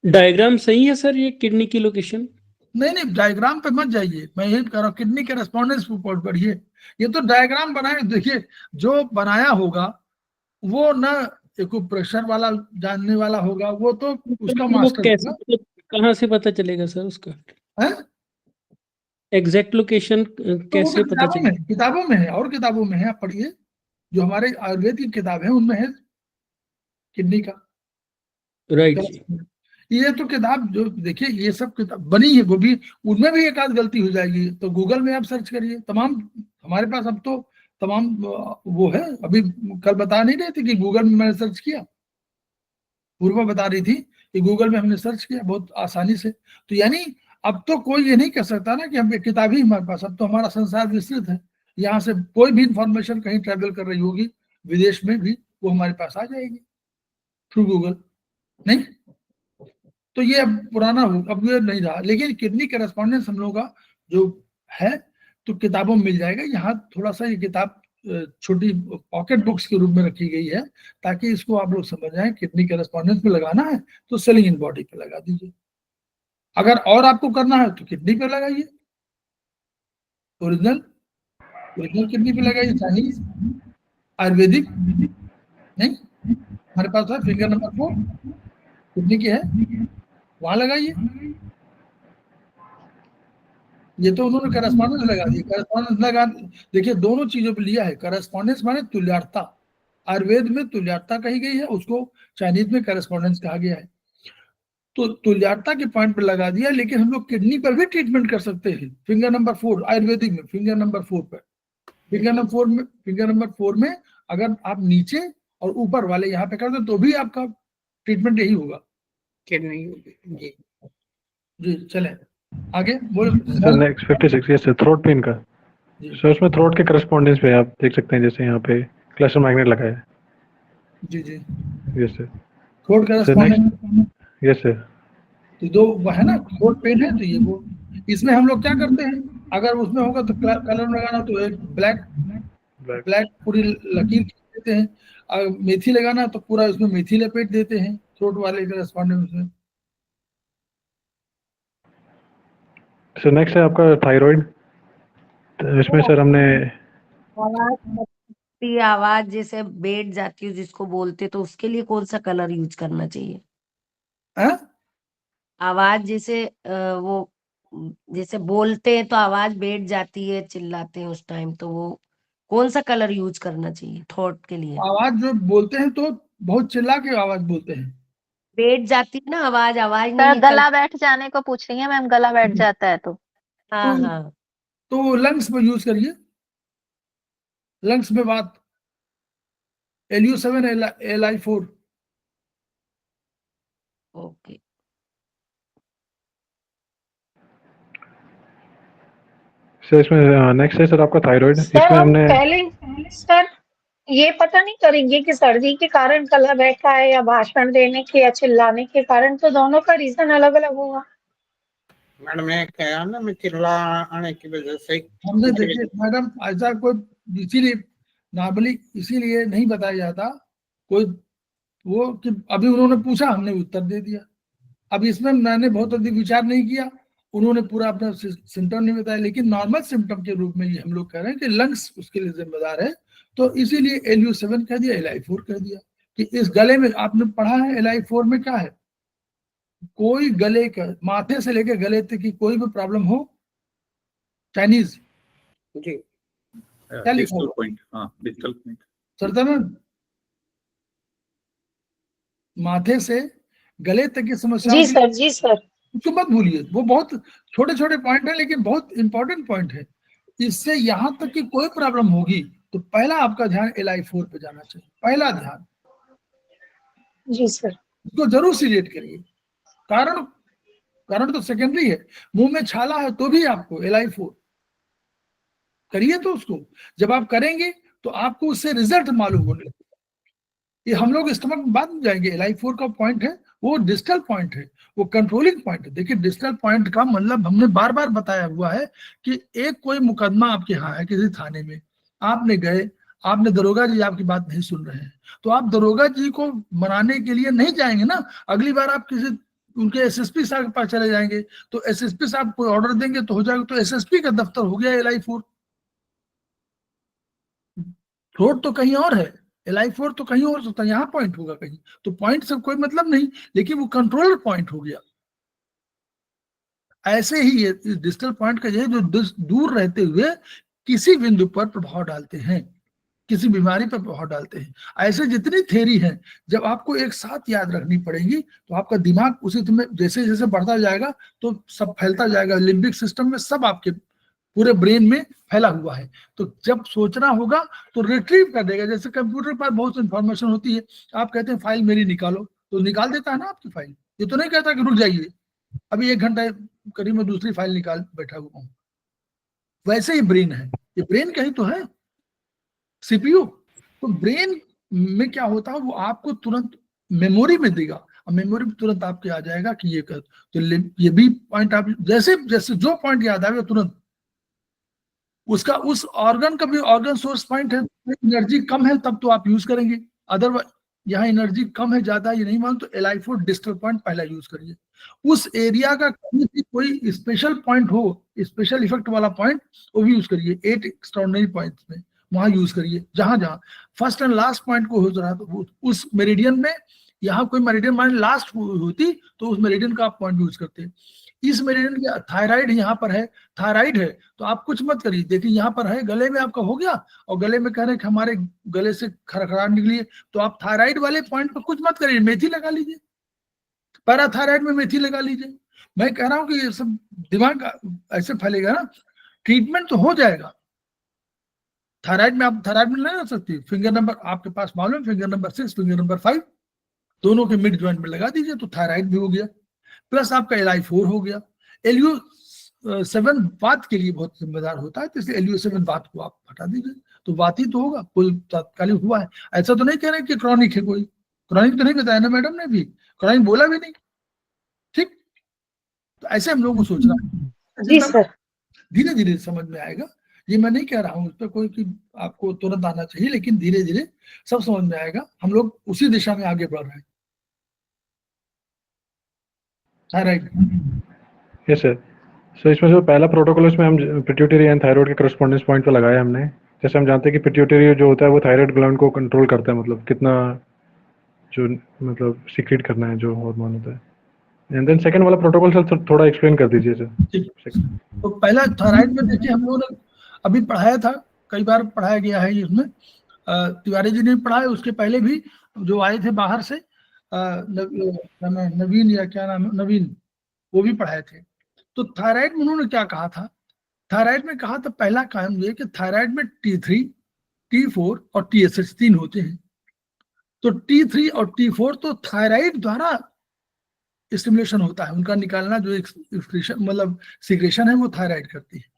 डायग्राम सही है सर, ये किडनी की लोकेशन? नहीं, डायग्राम पे मत जाइए, मैं यही कह रहा हूँ किडनी के रेस्पॉन्डेंस पे पढ़िए। ये तो डायग्राम बनाए, देखिए जो बनाया होगा वो ना एक प्रेशर वाला जानने वाला होगा, वो तो उसका मास्टर कैसे, कहाँ से पता चलेगा सर उसका? एग्जैक्ट लोकेशन कैसे पता चलेगा? किताबों में है, और किताबों में है, आप पढ़िए। जो हमारे आयुर्वेद की किताब है उनमें है किडनी का। राइट। ये तो किताब जो देखिए, ये सब किताब बनी है, वो भी उनमें भी एक आध गलती हो जाएगी तो गूगल में आप सर्च करिए। तमाम हमारे पास अब तो तमाम वो है। अभी कल बता नहीं रहे थे कि गूगल में मैंने सर्च किया, पूर्वा बता रही थी कि गूगल में हमने सर्च किया बहुत आसानी से। तो यानी अब तो कोई ये नहीं कह सकता ना कि हम किताब ही हमारे पास, अब तो हमारा संसार विस्तृत है। यहाँ से कोई भी इंफॉर्मेशन कहीं ट्रेवल कर रही होगी विदेश में भी, वो हमारे पास आ जाएगी थ्रू गूगल। नहीं तो ये अब पुराना हो, अब ये नहीं रहा। लेकिन किडनी करेस्पॉन्डेंस हम लोगों का जो है तो किताबों में मिल जाएगा। यहाँ थोड़ा सा ये किताब छोटी पॉकेट बुक्स के रूप में रखी गई है ताकि इसको आप लोग समझ जाएं। किडनी करेस्पॉन्डेंस पे लगाना है तो सेलिंग इन बॉडी पे लगा दीजिए। अगर और आपको करना है तो किडनी पे लगाइए, ओरिजिनल किडनी पे लगाइए। चाइनीज, आयुर्वेदिक नहीं, हमारे पास है फिंगर नंबर 4 किडनी की है, वहां लगाइए। ये तो उन्होंने करस्पॉन्डेंस लगा दी, करस्पॉन्डेंस लगा। देखिए दोनों चीजों पे लिया है। करस्पॉन्डेंस माने तुल्यता, आयुर्वेद में तुल्यता कही गई है, उसको चाइनीज में करस्पॉन्डेंस कहा गया है। तो तुल्यता के पॉइंट पे लगा दिया। लेकिन हम लोग किडनी पर भी ट्रीटमेंट कर सकते हैं। फिंगर नंबर 4 आयुर्वेदिक में, फिंगर नंबर 4 पर, फिंगर नंबर 4 में अगर आप नीचे और ऊपर वाले यहाँ पे कर दो तो भी आपका ट्रीटमेंट यही होगा। किडनी जी जी चले आगे बोलो सर। नेक्स्ट 56 ये सर थ्रोट पेन का। सर उसमें थ्रोट के करस्पॉन्डेंस पे आप देख सकते हैं, जैसे यहाँ पे क्लस्टर मैग्नेट लगा है। जी yes sir. Throat correspondence, yes sir. तो दो वो है ना, थ्रोट पेन है तो ये वो। इसमें हम लोग क्या करते हैं, अगर उसमें होगा तो कलर लगाना तो एक ब्लैक पूरी लकीर खींच देते हैं। अगर मेथी लगाना तो पूरा उसमें मेथी लपेट देते हैं थ्रोट वाले करस्पॉन्डेंस में। सर नेक्स्ट है आपका थायराइड। इसमें सर हमने आवाज जैसे बैठ जाती है जिसको बोलते, तो उसके लिए कौन सा कलर यूज करना चाहिए? आवाज जैसे वो जैसे बोलते हैं तो आवाज बैठ जाती है, चिल्लाते हैं उस टाइम, तो वो कौन सा कलर यूज करना चाहिए थॉट के लिए? आवाज जो बोलते हैं तो बहुत चिल्ला के आवाज बोलते हैं, बैठ जाती है ना आवाज नहीं गला बैठ जाने को पूछ रही है मैम, गला बैठ जाता है तो हाँ तो लंग्स में यूज करिए। लंग्स में बात LU7 LI4। ओके सर इसमें नेक्स्ट है सर आपका थायराइड। सर इसमें हम हमने पहले सर ये पता नहीं करेंगे कि सर्दी के कारण गला बैठा है या भाषण देने के या चिल्लाने के कारण, तो दोनों का रीजन अलग अलग होगा। मैडम ने कहा ना, मैं चिल्लाने की वजह से हमने देखिए मैडम ऐसा कोई इसीलिए नॉर्मली इसीलिए नहीं बताया जाता कोई वो कि अभी उन्होंने पूछा हमने उत्तर दे दिया। अब इसमें मैंने बहुत अधिक विचार नहीं किया, उन्होंने पूरा अपना सिम्टम नहीं बताया। लेकिन नॉर्मल सिम्टम के रूप में ये हम लोग कह रहे हैं कि लंग्स उसके लिए जिम्मेदार है, तो इसीलिए LU7 कह दिया, LI4 कह दिया। कि इस गले में आपने पढ़ा है LI4 में क्या है, कोई गले का माथे से लेकर गले तक की कोई भी प्रॉब्लम हो चाइनीज जी क्या लिखा डिजिटल हुआ? पॉइंट, हाँ डिजिटल पॉइंट। सरतानंद, माथे से गले तक की समस्या जी सर, जी सर। उसको मत भूलिए, वो बहुत छोटे छोटे पॉइंट है लेकिन बहुत इंपॉर्टेंट पॉइंट है। इससे यहां तक कि कोई प्रॉब्लम होगी तो पहला आपका ध्यान LI4 पे जाना चाहिए, पहला ध्यान जी सर। उसको जरूर सिलेक्ट करिए। कारण कारण तो सेकेंडरी है, मुंह में छाला है तो भी आपको LI4 करिए। तो उसको जब आप करेंगे तो आपको उससे रिजल्ट मालूम होने लगेगा। ये हम लोग स्टमक बाद में जाएंगे। LI4 का पॉइंट है वो डिजिटल पॉइंट है, वो कंट्रोलिंग पॉइंट है। देखिए डिजिटल पॉइंट का मतलब हमने बार बार बताया हुआ है कि एक कोई मुकदमा आपके यहाँ है किसी थाने में, आपने गए, आपने दरोगा जी आपकी बात नहीं सुन रहे हैं, तो आप दरोगा जी को मनाने के लिए नहीं जाएंगे ना। अगली बार आप किसी उनके SSP साहब के पास चले जाएंगे तो SSP साहब कोई ऑर्डर देंगे तो हो जाएगा, तो SSP का दफ्तर हो गया LI4। फ्रॉड तो कहीं और है, LI4 तो कहीं और होता है, यहाँ पॉइंट होगा कहीं। तो पॉइंट से कोई मतलब नहीं, लेकिन वो कंट्रोलर पॉइंट हो गया। ऐसे ही ये डिजिटल पॉइंट का ये जो दूर रहते हुए किसी बिंदु पर प्रभाव डालते हैं, किसी बीमारी पर प्रभाव डालते हैं। ऐसे जितनी थ्योरी है जब आपको एक साथ याद रखनी पड़ेगी तो आपका दिमाग उसी में जैसे जैसे बढ़ता जाएगा तो सब फैलता जाएगा। लिम्बिक सिस्टम में सब आपके पूरे ब्रेन में फैला हुआ है, तो जब सोचना होगा तो रिट्रीव कर देगा। जैसे कंप्यूटर पर बहुत इंफॉर्मेशन होती है, आप कहते हैं फाइल मेरी निकालो तो निकाल देता है ना आपकी फाइल। ये तो नहीं कहता कि रुक जाइए अभी 1 घंटा करीब मैं दूसरी फाइल निकाल बैठा हुआ हूँ। वैसे ही ब्रेन है, ये ब्रेन कहीं तो है CPU। तो ब्रेन में क्या होता है वो आपको तुरंत मेमोरी में देगा और मेमोरी में तुरंत आपके आ जाएगा कि ये कर। तो ये भी पॉइंट आप जैसे जैसे जो पॉइंट याद आवे तुरंत उसका उस ऑर्गन का भी ऑर्गन सोर्स पॉइंट है। एनर्जी कम है तब तो आप यूज करेंगे, अदरवाइज यहाँ एनर्जी कम है ज्यादा ये नहीं मान तो LI4 डिजिटल पॉइंट पहला यूज करिए। उस एरिया का कहीं भी कोई स्पेशल पॉइंट हो, स्पेशल इफेक्ट वाला पॉइंट, वो भी यूज करिए। 8 एक्स्ट्राऑर्डिनरी पॉइंट्स में वहां यूज करिए। जहां जहां फर्स्ट एंड लास्ट पॉइंट को हो रहा तो उस मेरिडियन में, यहाँ कोई मेरिडियन मान लास्ट होती तो उस मेरिडियन का आप पॉइंट यूज करते। इस मेरिडियन का थायराइड यहाँ पर है, थायराइड है तो आप कुछ मत करिए। देखिए यहाँ पर है, गले में आपका हो गया और गले में कह रहे हैं कि हमारे गले से खरखराहट निकली है, तो आप थायराइड वाले पॉइंट पर कुछ मत करिए, मेथी लगा लीजिए, पैराथायराइड में मेथी लगा लीजिए। मैं कह रहा हूँ कि ये सब दिमाग ऐसे फैलेगा ना, ट्रीटमेंट तो हो जाएगा। थायराइड में आप थायराइड में नहीं लगा सकती, फिंगर नंबर आपके पास मालूम, फिंगर नंबर 6 फिंगर नंबर 5 दोनों के मिड ज्वाइंट में लगा दीजिए तो थायराइड भी हो गया, प्लस आपका LI4 हो गया। LU7 वात के लिए बहुत जिम्मेदार होता है, तो इसलिए LU7 वात को आप हटा दीजिए तो वात ही तो होगा, कोई तात्कालिक हुआ है। ऐसा तो नहीं कह रहे कि क्रॉनिक है, कोई क्रॉनिक तो नहीं बताया ना मैडम ने भी, क्रॉनिक बोला भी नहीं। ठीक, तो ऐसे हम लोगों को सोचना जी सर। धीरे धीरे समझ में आएगा। ये मैं नहीं कह रहा हूँ उस पर कोई कि आपको तुरंत आना चाहिए, लेकिन धीरे धीरे सब समझ में आएगा। हम लोग उसी दिशा में आगे बढ़ रहे हैं। Thyroid yes sir. सो इसमें जो पहला प्रोटोकॉल उसमें हम पिट्यूटरी एंड थायराइड के करस्पॉन्डेंस पॉइंट पे लगाया हमने। जैसे हम जानते हैं कि पिट्यूटरी जो होता है वो थायराइड ग्लैंड को कंट्रोल करता है, मतलब कितना जो मतलब सीक्रेट करना है जो हार्मोन होता है। एंड देन सेकंड वाला प्रोटोकॉल सर थोड़ा एक्सप्लेन कर दीजिए सर। तो पहला थायराइड में देखिए हम लोगों ने अभी पढ़ाया था, कई बार पढ़ाया गया है इसमें, तिवारी जी ने पढ़ाया, उसके पहले भी जो आए थे बाहर से नवीन या क्या नाम है, नवीन, वो भी पढ़ाए थे। तो थायराइड में उन्होंने क्या कहा था, थायराइड में कहा था पहला काम ये कि थायराइड में T3, T4 और TSH 3 होते हैं। तो T3 और T4 तो थायराइड द्वारा स्टिमुलेशन होता है, उनका निकालना जो एक्सक्रीशन मतलब सिक्रेशन है वो थायराइड करती है।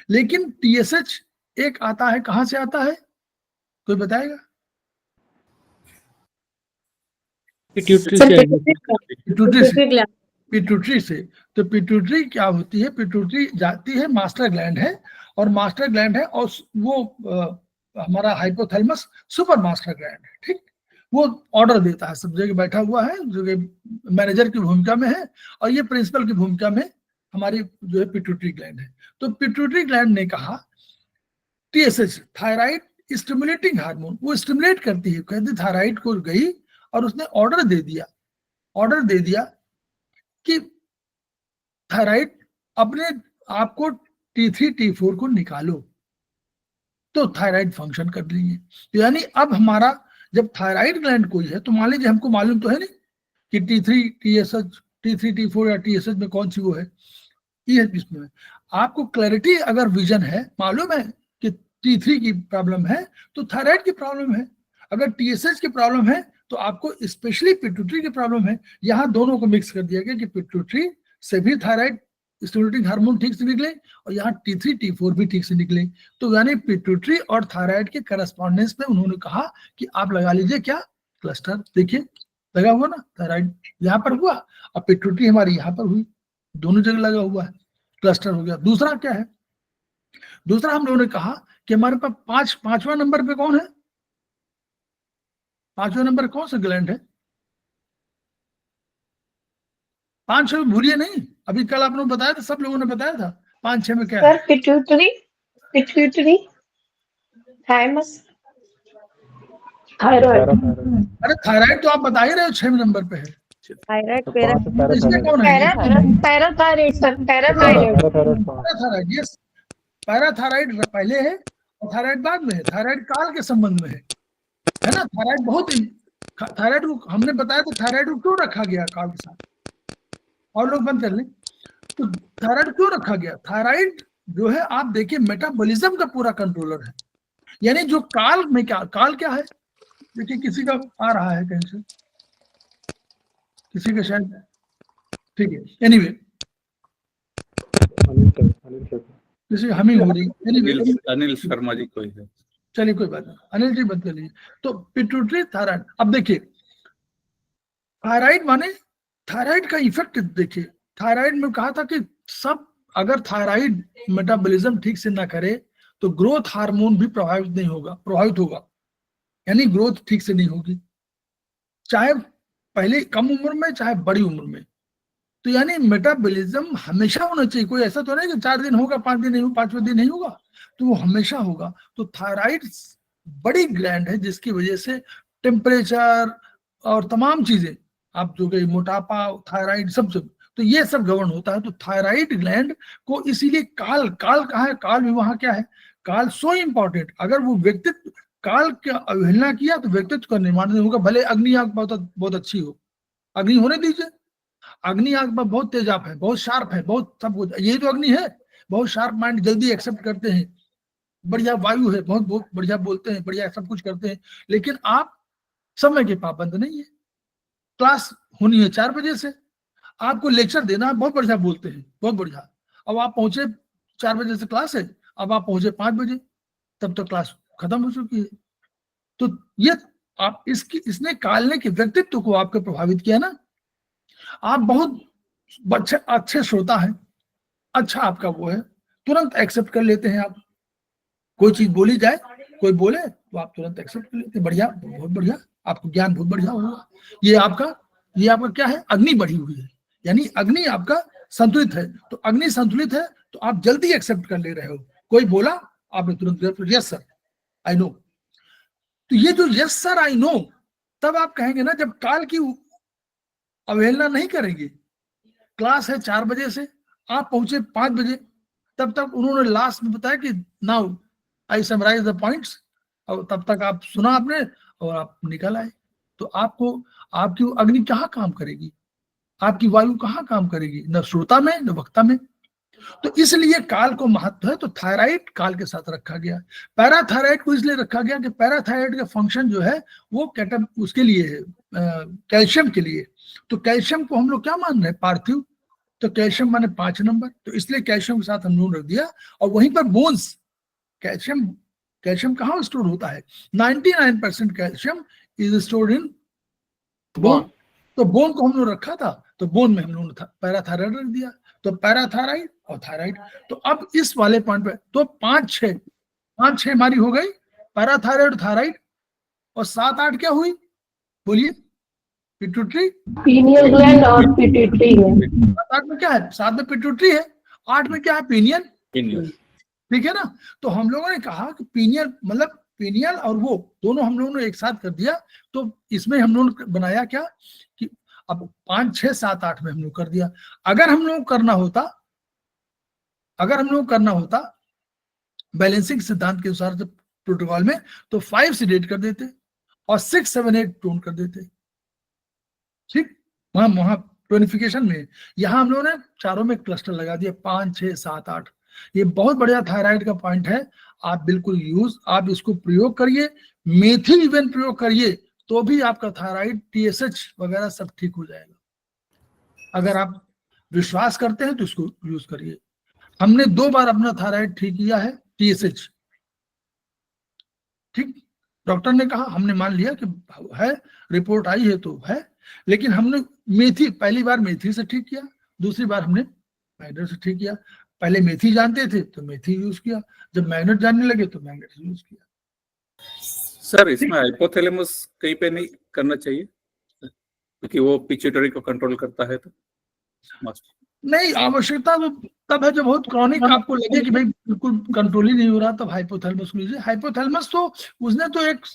लेकिन TSH एक आता है, कहां से आता है कोई बताएगा? पिट्यूटरी से पिट्यूटरी से। तो पिट्यूटरी क्या होती है, पिट्यूटरी जाती है, मास्टर ग्लैंड है, और मास्टर ग्लैंड है, और वो हमारा हाइपोथैलेमस सुपर मास्टर ग्लैंड है। ठीक, वो ऑर्डर देता है, सब जगह बैठा हुआ है, जो मैनेजर की भूमिका में है, और ये प्रिंसिपल की भूमिका में हमारी जो है पिट्यूटरी ग्लैंड है। तो पिट्यूटरी ग्लैंड ने कहा TSH थायराइड स्टिमुलेटिंग हार्मोन, वो स्टिमुलेट करती है, कहती थायराइड को गई और उसने ऑर्डर दे दिया कि थायराइड अपने आप को T3 T4 को निकालो तो थायराइड फंक्शन कर लेंगे। तो यानी अब हमारा जब थायराइड ग्लैंड कोई है तो मान लीजिए हमको मालूम तो है नहीं कि T3 TSH T3 T4 या TSH में कौन सी वो है, ये इसमें आपको क्लैरिटी अगर विजन है, मालूम है कि T3 की प्रॉब्लम है तो थायराइड की प्रॉब्लम है, अगर TSH की प्रॉब्लम है तो आपको स्पेशली पिट्यूटरी की प्रॉब्लम है। यहाँ दोनों को मिक्स कर दिया गया कि पिट्यूटरी से भी थायराइड स्टिमुलेटिंग हार्मोन ठीक से निकले और यहाँ T3 T4 भी ठीक से निकले। तो यानी पिट्यूटरी और थायराइड के करस्पॉन्डेंस में उन्होंने कहा कि आप लगा लीजिए क्या, क्लस्टर। देखिए लगा हुआ ना, थायराइड यहाँ पर हुआ और पिट्यूटरी हमारी यहाँ पर हुई, दोनों जगह लगा हुआ है, क्लस्टर हो गया। दूसरा क्या है, दूसरा हम लोगों ने कहा कि हमारे पास पांचवा नंबर पे कौन है, पांचवा नंबर कौन सा ग्लैंड है, 5-6 भूलिए नहीं, अभी कल आपने बताया था, सब लोगों ने बताया था 5-6 में क्या है। Sir pituitary thymus thyroid. अरे थायराइड तो आप बता ही रहे हो 6 नंबर पे है, थायराइड इसमें कौन है? Parathyroid sir, parathyroid. Parathyroid, yes, parathyroid पहले है और थायराइड बाद में है। थायराइड काल के संबंध में है ना। थायराइड बहुत ही, थायराइड को हमने बताया था थायराइड को क्यों रखा गया काल के साथ, और लोग बंद कर लें। तो थायराइड क्यों रखा गया, थायराइड जो है आप देखिए मेटाबॉलिज्म का पूरा कंट्रोलर है। यानी जो काल में क्या, काल क्या है, देखिए किसी का आ रहा है कहीं से, किसी का शायद, ठीक है, एनीवे किसी हमिंग हो रही, एनीवे अनिल शर्मा जी कोई है, चलिए कोई बात नहीं, अनिल जी बंद कर लीजिए। तो पिट्यूटरी थायराइड, अब देखिए थायराइड माने थायराइड का इफेक्ट देखिए। थायराइड में कहा था कि सब, अगर थायराइड मेटाबॉलिज्म ठीक से ना करे तो ग्रोथ हार्मोन भी प्रभावित नहीं होगा, प्रभावित होगा, यानी ग्रोथ ठीक से नहीं होगी, चाहे पहले कम उम्र में चाहे बड़ी उम्र में। तो यानी मेटाबॉलिज्म हमेशा होना चाहिए, कोई ऐसा तो नहीं कि 4 दिन होगा 5 दिन नहीं होगा, 5वें दिन नहीं होगा, तो वो हमेशा होगा। तो थायराइड बड़ी ग्लैंड है जिसकी वजह से टेम्परेचर और तमाम चीजें, आप जो गई मोटापा, थायराइड सब, तो ये सब गवर्न होता है। तो थायराइड ग्लैंड को इसीलिए काल कहा है, काल भी वहां क्या है, काल सो इंपॉर्टेंट। अगर वो व्यक्तित्व काल का अवहेलना किया तो व्यक्तित्व का निर्माण नहीं होगा, भले अग्नि आंख बहुत अच्छी हो, अग्नि होने दीजिए, अग्नि आंख बहुत तेजाब है, बहुत शार्प है, बहुत सब कुछ, यही तो अग्नि है, बहुत शार्प माइंड, जल्दी एक्सेप्ट करते हैं, बढ़िया वायु है, बहुत बढ़िया बोलते हैं, बढ़िया सब कुछ करते हैं। लेकिन आप समय के पाबंद नहीं है, क्लास होनी है 4 बजे से, आपको लेक्चर देना है, बहुत बढ़िया बोलते हैं, बहुत बढ़िया, अब आप पहुंचे 4 बजे से क्लास है, अब आप पहुंचे 5 बजे, तब तक क्लास खत्म हो चुकी है। तो ये आप इसने काल ने के व्यक्तित्व को आपके प्रभावित किया ना। आप बहुत अच्छे श्रोता हैं, अच्छा आपका वो है, तुरंत एक्सेप्ट कर लेते हैं आप, कोई चीज बोली जाए, कोई बोले तो आप तुरंत एक्सेप्ट कर लेते हैं, बढ़िया, बहुत बढ़िया, आपको ज्ञान बहुत बढ़िया होगा। ये आपका क्या है, अग्नि बढ़ी हुई है, यानी अग्नि आपका संतुलित है। तो अग्नि संतुलित है तो आप जल्दी एक्सेप्ट कर ले रहे हो, कोई बोला आपने तुरंत यस सर आई नो। तो ये जो यस सर आई नो, तब आप कहेंगे ना जब काल की अवहेलना नहीं करेंगे। क्लास है 4 बजे से, आप पहुंचे 5 बजे, तब तक उन्होंने लास्ट में बताया कि now I summarise the points, और तब तक आप सुना आपने और आप निकल आए। तो आपको आपकी अग्नि कहाँ काम करेगी, आपकी वायु कहाँ काम करेगी, न श्रोता में न वक्ता में। तो इसलिए काल को महत्व है, तो थायराइड काल के साथ रखा गया। पैराथायराइड को इसलिए रखा गया कि पैराथायराइड का फंक्शन जो है वो उसके लिए है, कैल्शियम के लिए। तो कैल्शियम को हम लोग क्या मान रहे हैं, पार्थिव, तो कैल्शियम माने 5 नंबर, तो इसलिए कैल्शियम के साथ हम लोग रख दिया। और वहीं पर बोन्स, कैल्शियम कहाँ स्टोर होता है, 99% calcium is stored in bone. तो बोन को हम लोग रखा था, तो बोन में हम लोगों ने पैराथायराइड रख दिया। तो पैराथायराइड और थायराइड। तो अब इस वाले पॉइंट पे तो 5-6 हमारी हो गई, पैराथायराइड, थायराइड, और 7-8 क्या हुई, बोलिए, पिट्यूटरी, पीनियल ग्लैंड और पिट्यूटरी है। 7-8 में क्या है, 7 में पिट्यूटरी है, 8 में क्या है, पीनियल, ठीक है ना। तो हम लोगों ने कहा कि पीनियल मतलब पीनियल और वो दोनों हम लोगों ने एक साथ कर दिया। तो इसमें हम लोगों ने बनाया क्या कि अब 5, 6, 7, 8 में हम लोग कर दिया। अगर हम लोग करना होता अगर हम लोग करना होता बैलेंसिंग सिद्धांत के अनुसार प्रोटोकॉल में, तो 5 सीडेट कर देते और 6, 7, 8 टोन कर देते। ठीक, वहां टोनिफिकेशन में यहाँ हम लोगों ने चारों में क्लस्टर लगा दिया, 5, 6, 7, 8। ये बहुत बढ़िया थायराइड का पॉइंट है, आप बिल्कुल आप इसको प्रयोग करिए, मेथी इवन प्रयोग करिए, तो भी आपका थायराइड, TSH वगैरह सब ठीक हो जाएगा। अगर आप विश्वास करते हैं तो इसको यूज करिए। हमने 2 बार अपना थायराइड ठीक किया है, TSH। ठीक, डॉक्टर ने कहा, हमने मान लिया कि है, रिपोर्ट आई है तो है, लेकिन हमने मेथी, पहली बार मेथी से ठीक किया, दूसरी बार हमने मैग्नेट से ठीक किया। पहले मेथी जानते थे तो मेथी यूज किया, जब मैग्नेट जानने लगे तो मैग्नेट यूज किया। सर इसमें हाइपोथैलेमस कहीं पे नहीं करना चाहिए क्योंकि वो पिट्यूटरी को कंट्रोल करता है, तो नहीं, आवश्यकता तो तब है जब बहुत क्रॉनिक आपको लगे कि भाई बिल्कुल कंट्रोल ही नहीं हो रहा, तब हाइपोथैलेमस को लीजिए। हाइपोथैलेमस तो उसने तो एक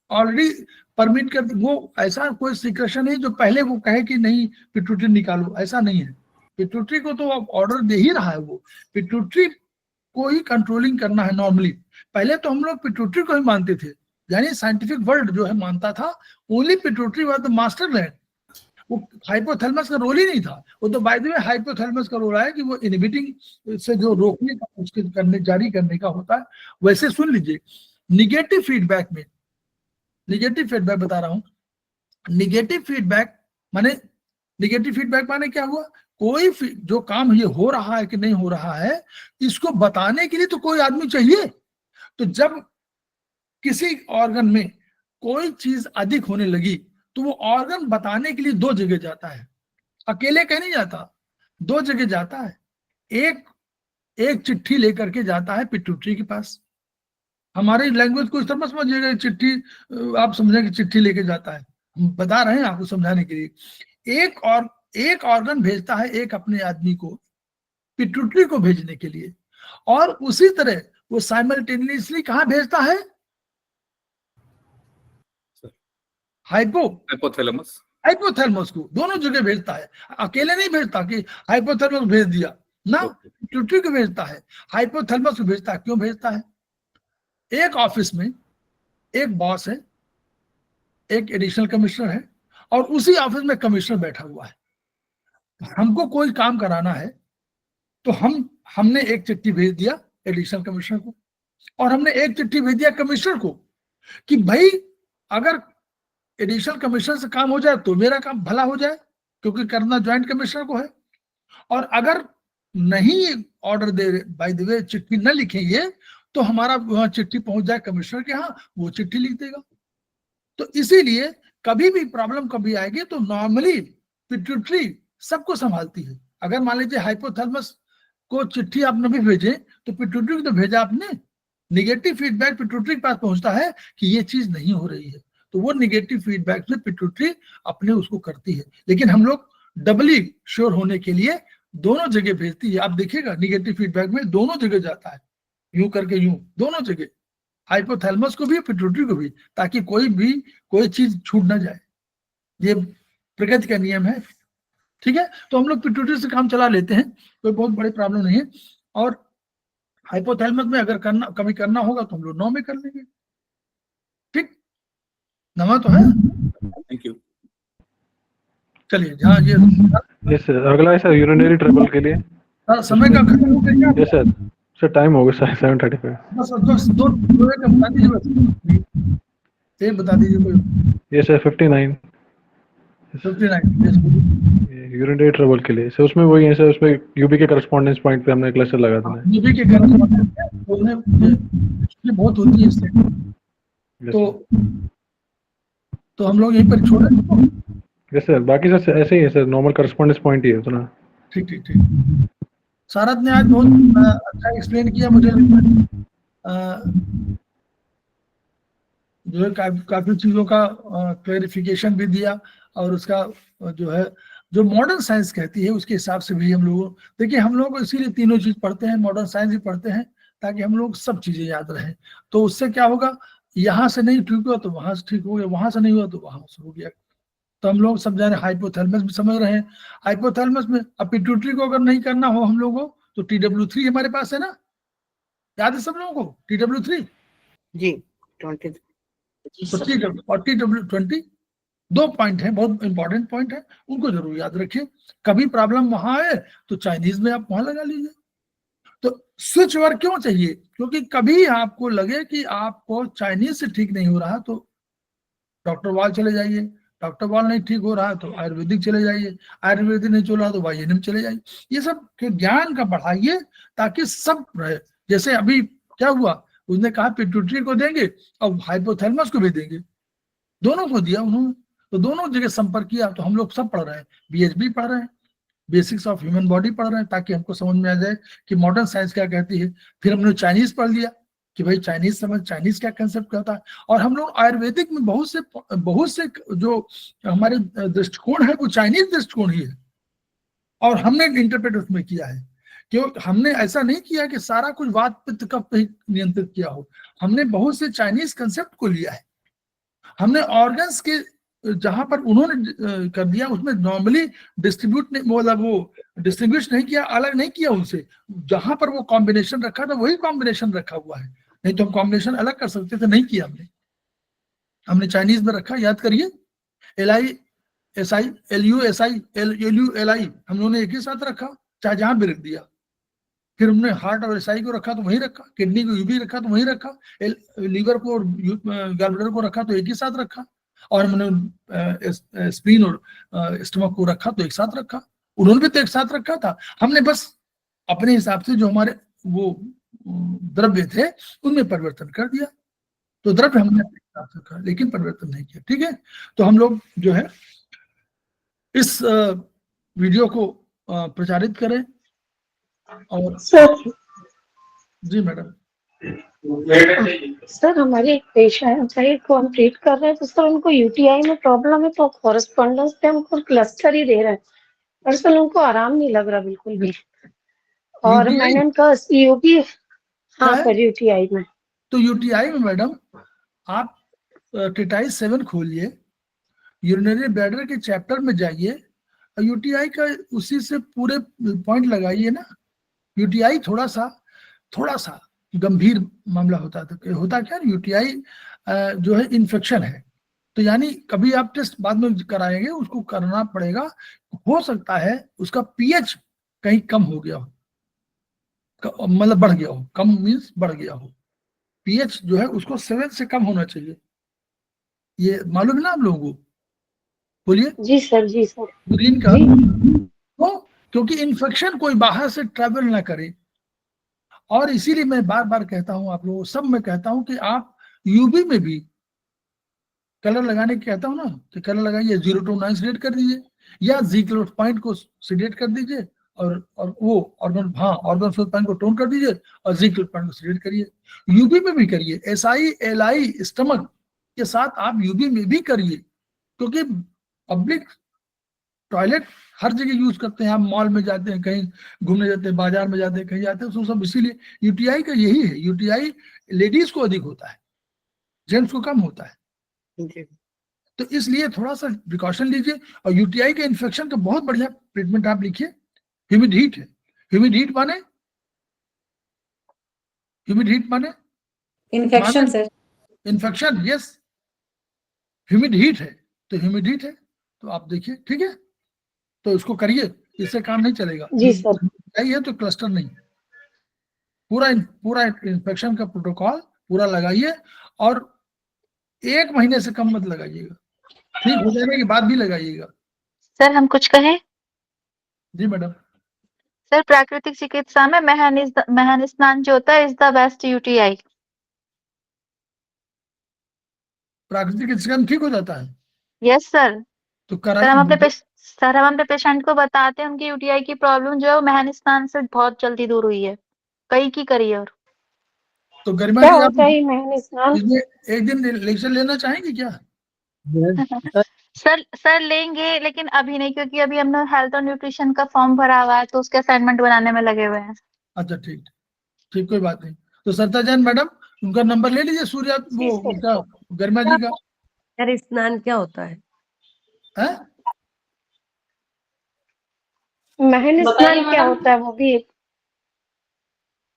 ऑलरेडी परमिट कर, वो ऐसा कोई सिक्रेशन है जो पहले वो कहे कि नहीं पिट्यूटरी निकालो, ऐसा नहीं है। पिट्यूटरी को तो ऑर्डर दे ही रहा है, वो पिट्यूटरी को ही कंट्रोलिंग करना है नॉर्मली। पहले तो हम लोग पिट्यूटरी को ही मानते थे, यानी साइंटिफिक वर्ल्ड जो है मानता था only pituitary was the master gland, वो हाइपोथैलेमस का रोल ही नहीं था। वो तो बाय द वे हाइपोथैलेमस का रोल है कि वो इनहिबिटिंग से जो रोकने का, उसके करने, जारी करने का होता है। वैसे सुन लीजिए, निगेटिव फीडबैक में, निगेटिव फीडबैक बता रहा हूं, निगेटिव फीडबैक माने क्या हुआ, कोई जो काम ये हो रहा है कि नहीं हो रहा है, इसको बताने के लिए तो कोई आदमी चाहिए। तो जब किसी ऑर्गन में कोई चीज अधिक होने लगी तो वो ऑर्गन बताने के लिए 2 जगह जाता है, अकेले कहीं नहीं जाता, 2 जगह जाता है। एक चिट्ठी लेकर के जाता है पिट्यूटरी के पास, हमारी लैंग्वेज को इस तरह समझिएगा, चिट्ठी आप समझेंगे चिट्ठी लेके जाता है, हम बता रहे हैं आपको समझाने के लिए। एक ऑर्गन भेजता है एक अपने आदमी को पिट्यूटरी को भेजने के लिए, और उसी तरह वो साइमल्टेनियसली कहां भेजता है, हाइपोथैलेमस को, दोनों जगह भेजता है, अकेले नहीं भेजता कि हाइपोथैलेमस भेज दिया ना, पिट्यूटरी को भेजता है, हाइपोथैलेमस को भेजता है। क्यों भेजता है, एक ऑफिस में एक बॉस है, एक एडिशनल कमिश्नर है, और उसी ऑफिस में कमिश्नर बैठा हुआ है। हमको कोई काम कराना है तो हमने एक चिट्ठी भेज दिया एडिशनल कमिश्नर को, और हमने एक चिट्ठी भेज दिया कमिश्नर को कि भाई अगर एडिशनल कमिश्नर से काम हो जाए तो मेरा काम भला हो जाए, क्योंकि करना ज्वाइंट कमिश्नर को है, और अगर नहीं order they, by the way चिट्ठी न लिखेंगे तो हमारा वहां चिट्ठी पहुंच जाए कमिश्नर के यहाँ, वो चिट्ठी लिख देगा। तो इसीलिए कभी भी प्रॉब्लम कभी आएगी तो नॉर्मली पिट्यूटरी सबको संभालती है। अगर मान लीजिए हाइपोथैलेमस को चिट्ठी आप न भी भेजे तो पिट्यूटरी को तो भेजा आपने, निगेटिव फीडबैक पिट्यूटरी के पास पहुंचता है कि ये चीज नहीं हो रही है, तो वो निगेटिव फीडबैक से पिट्यूटरी अपने उसको करती है। लेकिन हम लोग डबली श्योर होने के लिए दोनों जगह भेजती है। आप देखिएगा निगेटिव फीडबैक में दोनों जगह जाता है, यूं करके यूं, दोनों जगह, हाइपोथैलेमस को भी पिट्यूटरी को भी, ताकि कोई चीज छूट ना जाए। ये प्रकृति का नियम है, ठीक है। तो हम लोग पिट्यूटरी से काम चला लेते हैं, कोई बहुत बड़ी प्रॉब्लम नहीं है। और हाइपोथैलेमस में अगर कभी करना होगा तो हम लोग 9 में कर लेंगे, ठीक, 9 तो है। Thank you. चलिए, जहाँ ये यस सर, अगला है सर यूरिनरी ट्रबल के लिए। समय का खत्म हो गया। यस सर, सर टाइम हो गया 7:35। बस दो एक बता दीजिए, बस एक बता दीजिए कोई। यस सर, 59 यूरिनरी ट्रबल के लिए। सर उसमें वही है सर, उसमें यूबी के करस्पॉन्डेंस पॉइंट पे हमने क्लस्टर लगा देना है। यूबी के करस्पॉन्डेंस बहुत होती है इससे, तो हम लोग यहीं पर छोड़े। यस सर, बाकी सर ऐसे ही है सर, नॉर्मल करस्पॉन्डेंस पॉइंट ही है उतना। ठीक। सारद ने आज बहुत अच्छा एक्सप्लेन किया, मुझे जो है काफी चीजों का क्लैरिफिकेशन भी दिया, और उसका जो है जो मॉडर्न साइंस कहती है उसके हिसाब से भी हम लोग, देखिए हम लोग इसीलिए तीनों चीज पढ़ते हैं, मॉडर्न साइंस भी पढ़ते हैं ताकि हम लोग सब चीजें याद रहें। तो उससे क्या होगा, यहाँ से नहीं ठीक हुआ तो वहां से ठीक हो गया, वहां से नहीं हुआ तो वहां से हो गया। तो हम लोग समझा रहे, हाइपोथैलेमस भी समझ रहे हैं। हाइपोथैलेमस में अब पिट्यूटरी को अगर नहीं करना हो हम लोगों को तो TW3 हमारे पास है ना, याद है सब लोगों को TW3? जी 20। तो TW और TW20 दो पॉइंट है, बहुत इंपॉर्टेंट पॉइंट है, उनको जरूर याद रखिए। कभी प्रॉब्लम वहां आए तो चाइनीज में आप वहां लगा लीजिए। तो स्विच वर्क क्यों चाहिए? क्योंकि कभी आपको लगे कि आपको चाइनीज से ठीक नहीं हो रहा तो डॉक्टर वाल चले जाइए, डॉक्टर वाल नहीं ठीक हो रहा तो आयुर्वेदिक चले जाइए, आयुर्वेदिक नहीं चल रहा तो वाईएनएम चले जाइए। ये सब के ज्ञान का बढ़ाइए ताकि सब रहे। जैसे अभी क्या हुआ, उसने कहा पिट्यूटरी को देंगे और हाइपोथैलेमस को भी देंगे, दोनों को दिया उन्होंने, तो दोनों जगह संपर्क किया। तो हम लोग सब पढ़ रहे हैं, बीएचबी पढ़ रहे हैं, बेसिक्स ऑफ ह्यूमन बॉडी पढ़ रहे हैं, ताकि हमको समझ में आ जाए कि मॉडर्न साइंस क्या कहती है। फिर हमने चाइनीज पढ़ लिया कि भाई चाइनीज समझ, चाइनीज क्या कंसेप्ट कहता है। और हम लोग आयुर्वेदिक में बहुत से जो हमारे दृष्टिकोण है वो चाइनीज दृष्टिकोण ही है, और हमने इंटरप्रेट उसमें किया है। क्यों हमने ऐसा नहीं किया कि सारा कुछ वात पित्त कफ पे ही नियंत्रित किया हो, हमने बहुत से चाइनीज कंसेप्ट को लिया है। हमने ऑर्गन्स के जहां पर उन्होंने कर दिया उसमें नॉर्मली डिस्ट्रीब्यूट नहीं, मतलब वो डिस्ट्रीब्यूट नहीं किया, अलग नहीं किया उनसे। जहां पर वो कॉम्बिनेशन रखा था वही कॉम्बिनेशन रखा हुआ है, नहीं तो हम कॉम्बिनेशन अलग कर सकते थे, नहीं किया हमने चाइनीज में रखा। याद करिए, LI SI LU SI LI हम लोगों ने एक ही साथ रखा, चाहे जहां भी रख दिया। फिर हमने हार्ट और SI को रखा तो वहीं रखा, किडनी को UB रखा तो वहीं रखा, लीवर को और गैलब्लैडर को रखा तो एक ही साथ रखा, और हमने स्प्लीन और स्टमक को रखा तो एक साथ रखा। उन्होंने भी तो एक साथ रखा था, हमने बस अपने हिसाब से जो हमारे वो द्रव्य थे उनमें परिवर्तन कर दिया। तो द्रव्य हमने अपने हिसाब से रखा लेकिन परिवर्तन नहीं किया। ठीक है, तो हम लोग जो है इस वीडियो को प्रचारित करें। और सर जी मैडम। सर हमारे एक पेशेंट है को हम ट्रीट कर रहे हैं, तो सर उनको यूटीआई में प्रॉब्लम है, तो कॉरेस्पॉन्डेंस पे हमको क्लस्टर ही दे रहे हैं, और सर उनको आराम नहीं लग रहा बिल्कुल भी। और UTI मैंने उनका यूबी, क्या हाँ है? सर यूटीआई में। तो UTI में मैडम आप टिटाइस 7 खोलिए, यूरिनरी ब्लैडर के चैप्टर में जाइए, और UTI का उसी से पूरे पॉइंट लगाइए ना। UTI थोड़ा सा गंभीर मामला होता है। होता क्या है, UTI जो है इन्फेक्शन है, तो यानी कभी आप टेस्ट बाद में कराएंगे, उसको करना पड़ेगा। हो सकता है उसका pH कहीं कम हो गया हो, मतलब बढ़ गया हो, कम मीन्स बढ़ गया हो। pH जो है उसको 7 से कम होना चाहिए, ये मालूम है ना आप लोगों को? बोलिए। जी सर, जी सर, यूरिन का, जी। तो क्योंकि इन्फेक्शन कोई बाहर से ट्रेवल ना करे। और इसीलिए मैं बार बार कहता हूं आप लोगों सब में कहता हूं कि आप यूबी में भी कलर लगाने की कहता हूं ना, कि कलर लगाइए, 0 to 9 सिलेक्ट कर दीजिए, या जीक्लोट पॉइंट को सिलेक्ट कर दीजिए, और वो ऑर्गन, हाँ ऑर्गन फ्लो पॉइंट को टोन कर दीजिए, और जीक्लोट पॉइंट को सिलेक्ट करिए। यूबी में भी करिए, SI LI स्टमक के साथ आप यूबी में भी करिए, क्योंकि पब्लिक टॉयलेट हर जगह यूज करते हैं। आप मॉल में जाते हैं, कहीं घूमने जाते हैं, बाजार में जाते हैं, कहीं जाते हैं, तो सब इसीलिए UTI का यही है। UTI लेडीज को अधिक होता है, जेंट्स को कम होता है, जी तो इसलिए थोड़ा सा प्रिकॉशन लीजिए। और UTI के इन्फेक्शन का बहुत बढ़िया ट्रीटमेंट आप लिखिए, ह्यूमिड हीट है। ह्यूमिड हीट माने, ह्यूमिड हीट माने infection sir. Infection, yes, humid heat है, तो ह्यूमिड हीट है, तो आप देखिए। ठीक है, तो इसको करिए, इससे काम नहीं चलेगा। जी सर। UTI है तो क्लस्टर नहीं, पूरा इन्फेक्शन का प्रोटोकॉल पूरा लगाइए, और 1 महीने से कम मत लगाइएगा, ठीक हो जाने के बाद भी लगाइएगा। सर हम कुछ कहें? जी मैडम। सर प्राकृतिक चिकित्सा में मेहन स्नान जो होता है इज द बेस्ट UTI। प्राकृतिक चिकित्सा में ठीक हो जाता है, यस सर। तो सर हम अपने पेशेंट को बताते हैं उनकी UTI की प्रॉब्लम जो है वो मेहन स्नान से बहुत जल्दी दूर हुई है, कई की करी है। और तो गरिमा क्या जी, आप होता है मैंने स्नान? इसमें एक दिन लेक्चर लेना चाहेंगे क्या? सर लेंगे, लेकिन अभी नहीं, क्योंकि अभी हमने हेल्थ और न्यूट्रिशन का फॉर्म भरा हुआ है, तो उसके असाइनमेंट बनाने में लगे हुए हैं। अच्छा ठीक ठीक, कोई बात नहीं। तो सरिता जैन मैडम, उनका नंबर ले लीजिए, सूर्या जी वो सर। उनका गरिमा जी का यार स्नान क्या होता है? है। महन स्नान क्या होता है वो भी?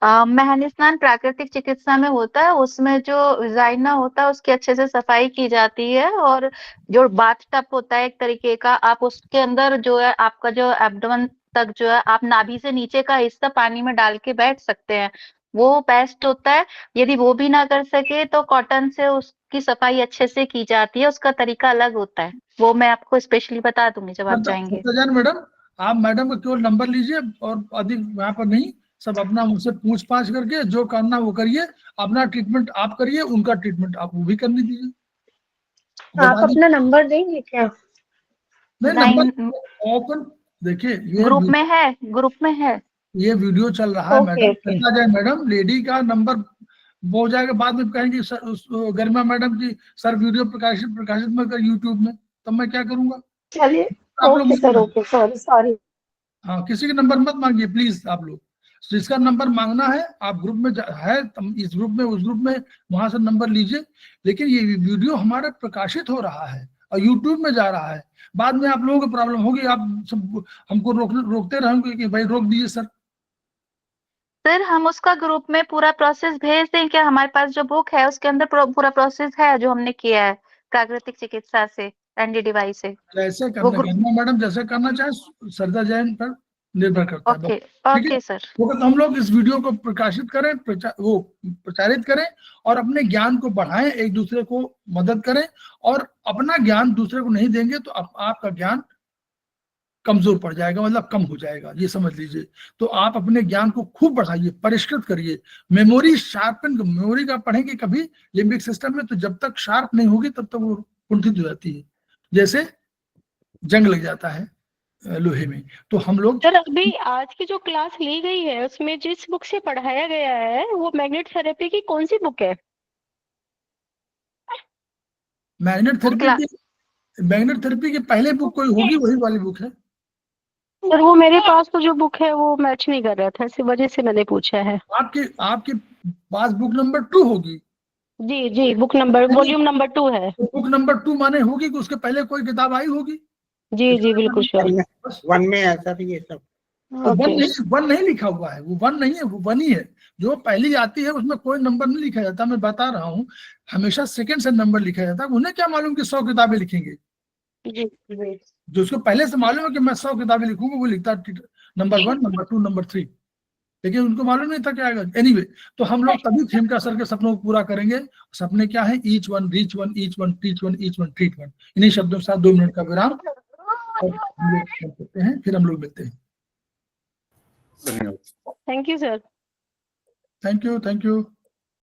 महन स्नान प्राकृतिक चिकित्सा में होता है, उसमें जो वजाइना होता है उसकी अच्छे से सफाई की जाती है, और जो बाथ टब होता है एक तरीके का, आप उसके अंदर जो है आपका जो एब्डोमेन तक जो है आप नाभि से नीचे का हिस्सा पानी में डाल के बैठ सकते हैं, वो बेस्ट होता है। यदि वो भी ना कर सके तो कॉटन से उसकी सफाई अच्छे से की जाती है, उसका तरीका अलग होता है, वो मैं आपको स्पेशली बता दूंगी जब आप जाएंगे। सत्ता जैन मैडम, आप मैडम का केवल नंबर लीजिए और अधिक यहाँ पर नहीं, सब अपना मुझसे पूछ पाछ करके जो करना वो करिए, अपना ट्रीटमेंट आप करिए, उनका ट्रीटमेंट आप वो भी करने दीजिए। आप अपना नंबर देंगे क्या? नहीं, नंबर ओपन, देखिए ये ग्रुप में है, ग्रुप में है। ये वीडियो चल रहा है मैडम, ओके। सत्ता जैन मैडम, लेडी का नंबर वो हो जाएगा, बाद में कहेंगे सर उस गरिमा मैडम की सर वीडियो प्रकाशित में कर यूट्यूब में, तब मैं क्या करूंगा? चलिए, आप लोग ओके सर, ओके, सॉरी। हाँ, किसी का नंबर मत मांगिए प्लीज आप लोग, जिसका नंबर मांगना है आप ग्रुप में है, इस ग्रुप में उस ग्रुप में वहां से नंबर लीजिए। लेकिन ये वीडियो हमारा प्रकाशित हो रहा है और यूट्यूब में जा रहा है, बाद में आप लोगों को प्रॉब्लम होगी, आप सब हमको रोकते रहेंगे कि भाई रोक दीजिए सर। सर हम उसका ग्रुप में पूरा प्रोसेस भेज दें क्या? हमारे पास जो बुक है उसके अंदर पूरा प्रोसेस है जो हमने किया है प्राकृतिक चिकित्सा से एनडीडीवाई से। जैसे वो करना गरिमा मैडम जैसे करना चाहे, सरदा जैन पर निर्भर करता है। ओके ठीक है, ओके सर। तो हम लोग इस वीडियो को प्रकाशित करें, प्रचारित करें और अपने ज्ञान को बढ़ाएं, एक दूसरे को मदद करें, और अपना ज्ञान दूसरे को नहीं देंगे तो आपका ज्ञान कमजोर पड़ जाएगा, मतलब कम हो जाएगा, ये समझ लीजिए। तो आप अपने ज्ञान को खूब बढ़ाइए, परिष्कृत करिए, मेमोरी शार्पन, मेमोरी का पढ़ेंगे कभी लिम्बिक सिस्टम में, तो जब तक शार्प नहीं होगी तब तक वो कुंठित हो जाती है, जैसे जंग लग जाता है लोहे में। तो हम लोग सर अभी आज की जो क्लास ली गई है उसमें जिस बुक से पढ़ाया गया है वो मैग्नेट थेरेपी की कौन सी बुक है? मैग्नेट थेरेपी की पहले बुक कोई होगी, वही वाली बुक है सर वो मेरे पास तो जो बुक है वो मैच नहीं कर रहा था, इसी वजह से मैंने पूछा है। आपके पास बुक नंबर 2 होगी। जी जी, बुक नंबर वॉल्यूम नंबर 2 है। तो बुक नंबर 2 माने होगी कि उसके पहले कोई किताब आई होगी। जी जी बिल्कुल श्योर। वन में है सर ये सब। तो वन नहीं लिखा हुआ है, वो वन नहीं है, वो वन ही है। जो पहली आती है उसमें कोई नंबर नहीं लिखा जाता, मैं बता रहा हूँ, हमेशा सेकंड से नंबर लिखा जाता है। उन्हें क्या मालूम कि 100 किताबें लिखेंगे? जी जो उसको पहले से मालूम है कि मैं 100 किताबें लिखूंगा, वो लिखता नंबर 1, नंबर 2, नंबर 3, लेकिन उनको मालूम नहीं था क्या आएगा। एनीवे, तो हम लोग तभी खेमका सर के सपनों को पूरा करेंगे। सपने क्या है? Each one reach one, each one teach one, each one treat one. इन्हीं शब्दों के साथ 2 मिनट का विराम और हम लोग करते हैं, फिर हम लोग मिलते हैं। धन्यवाद। Thank you sir. Thank you.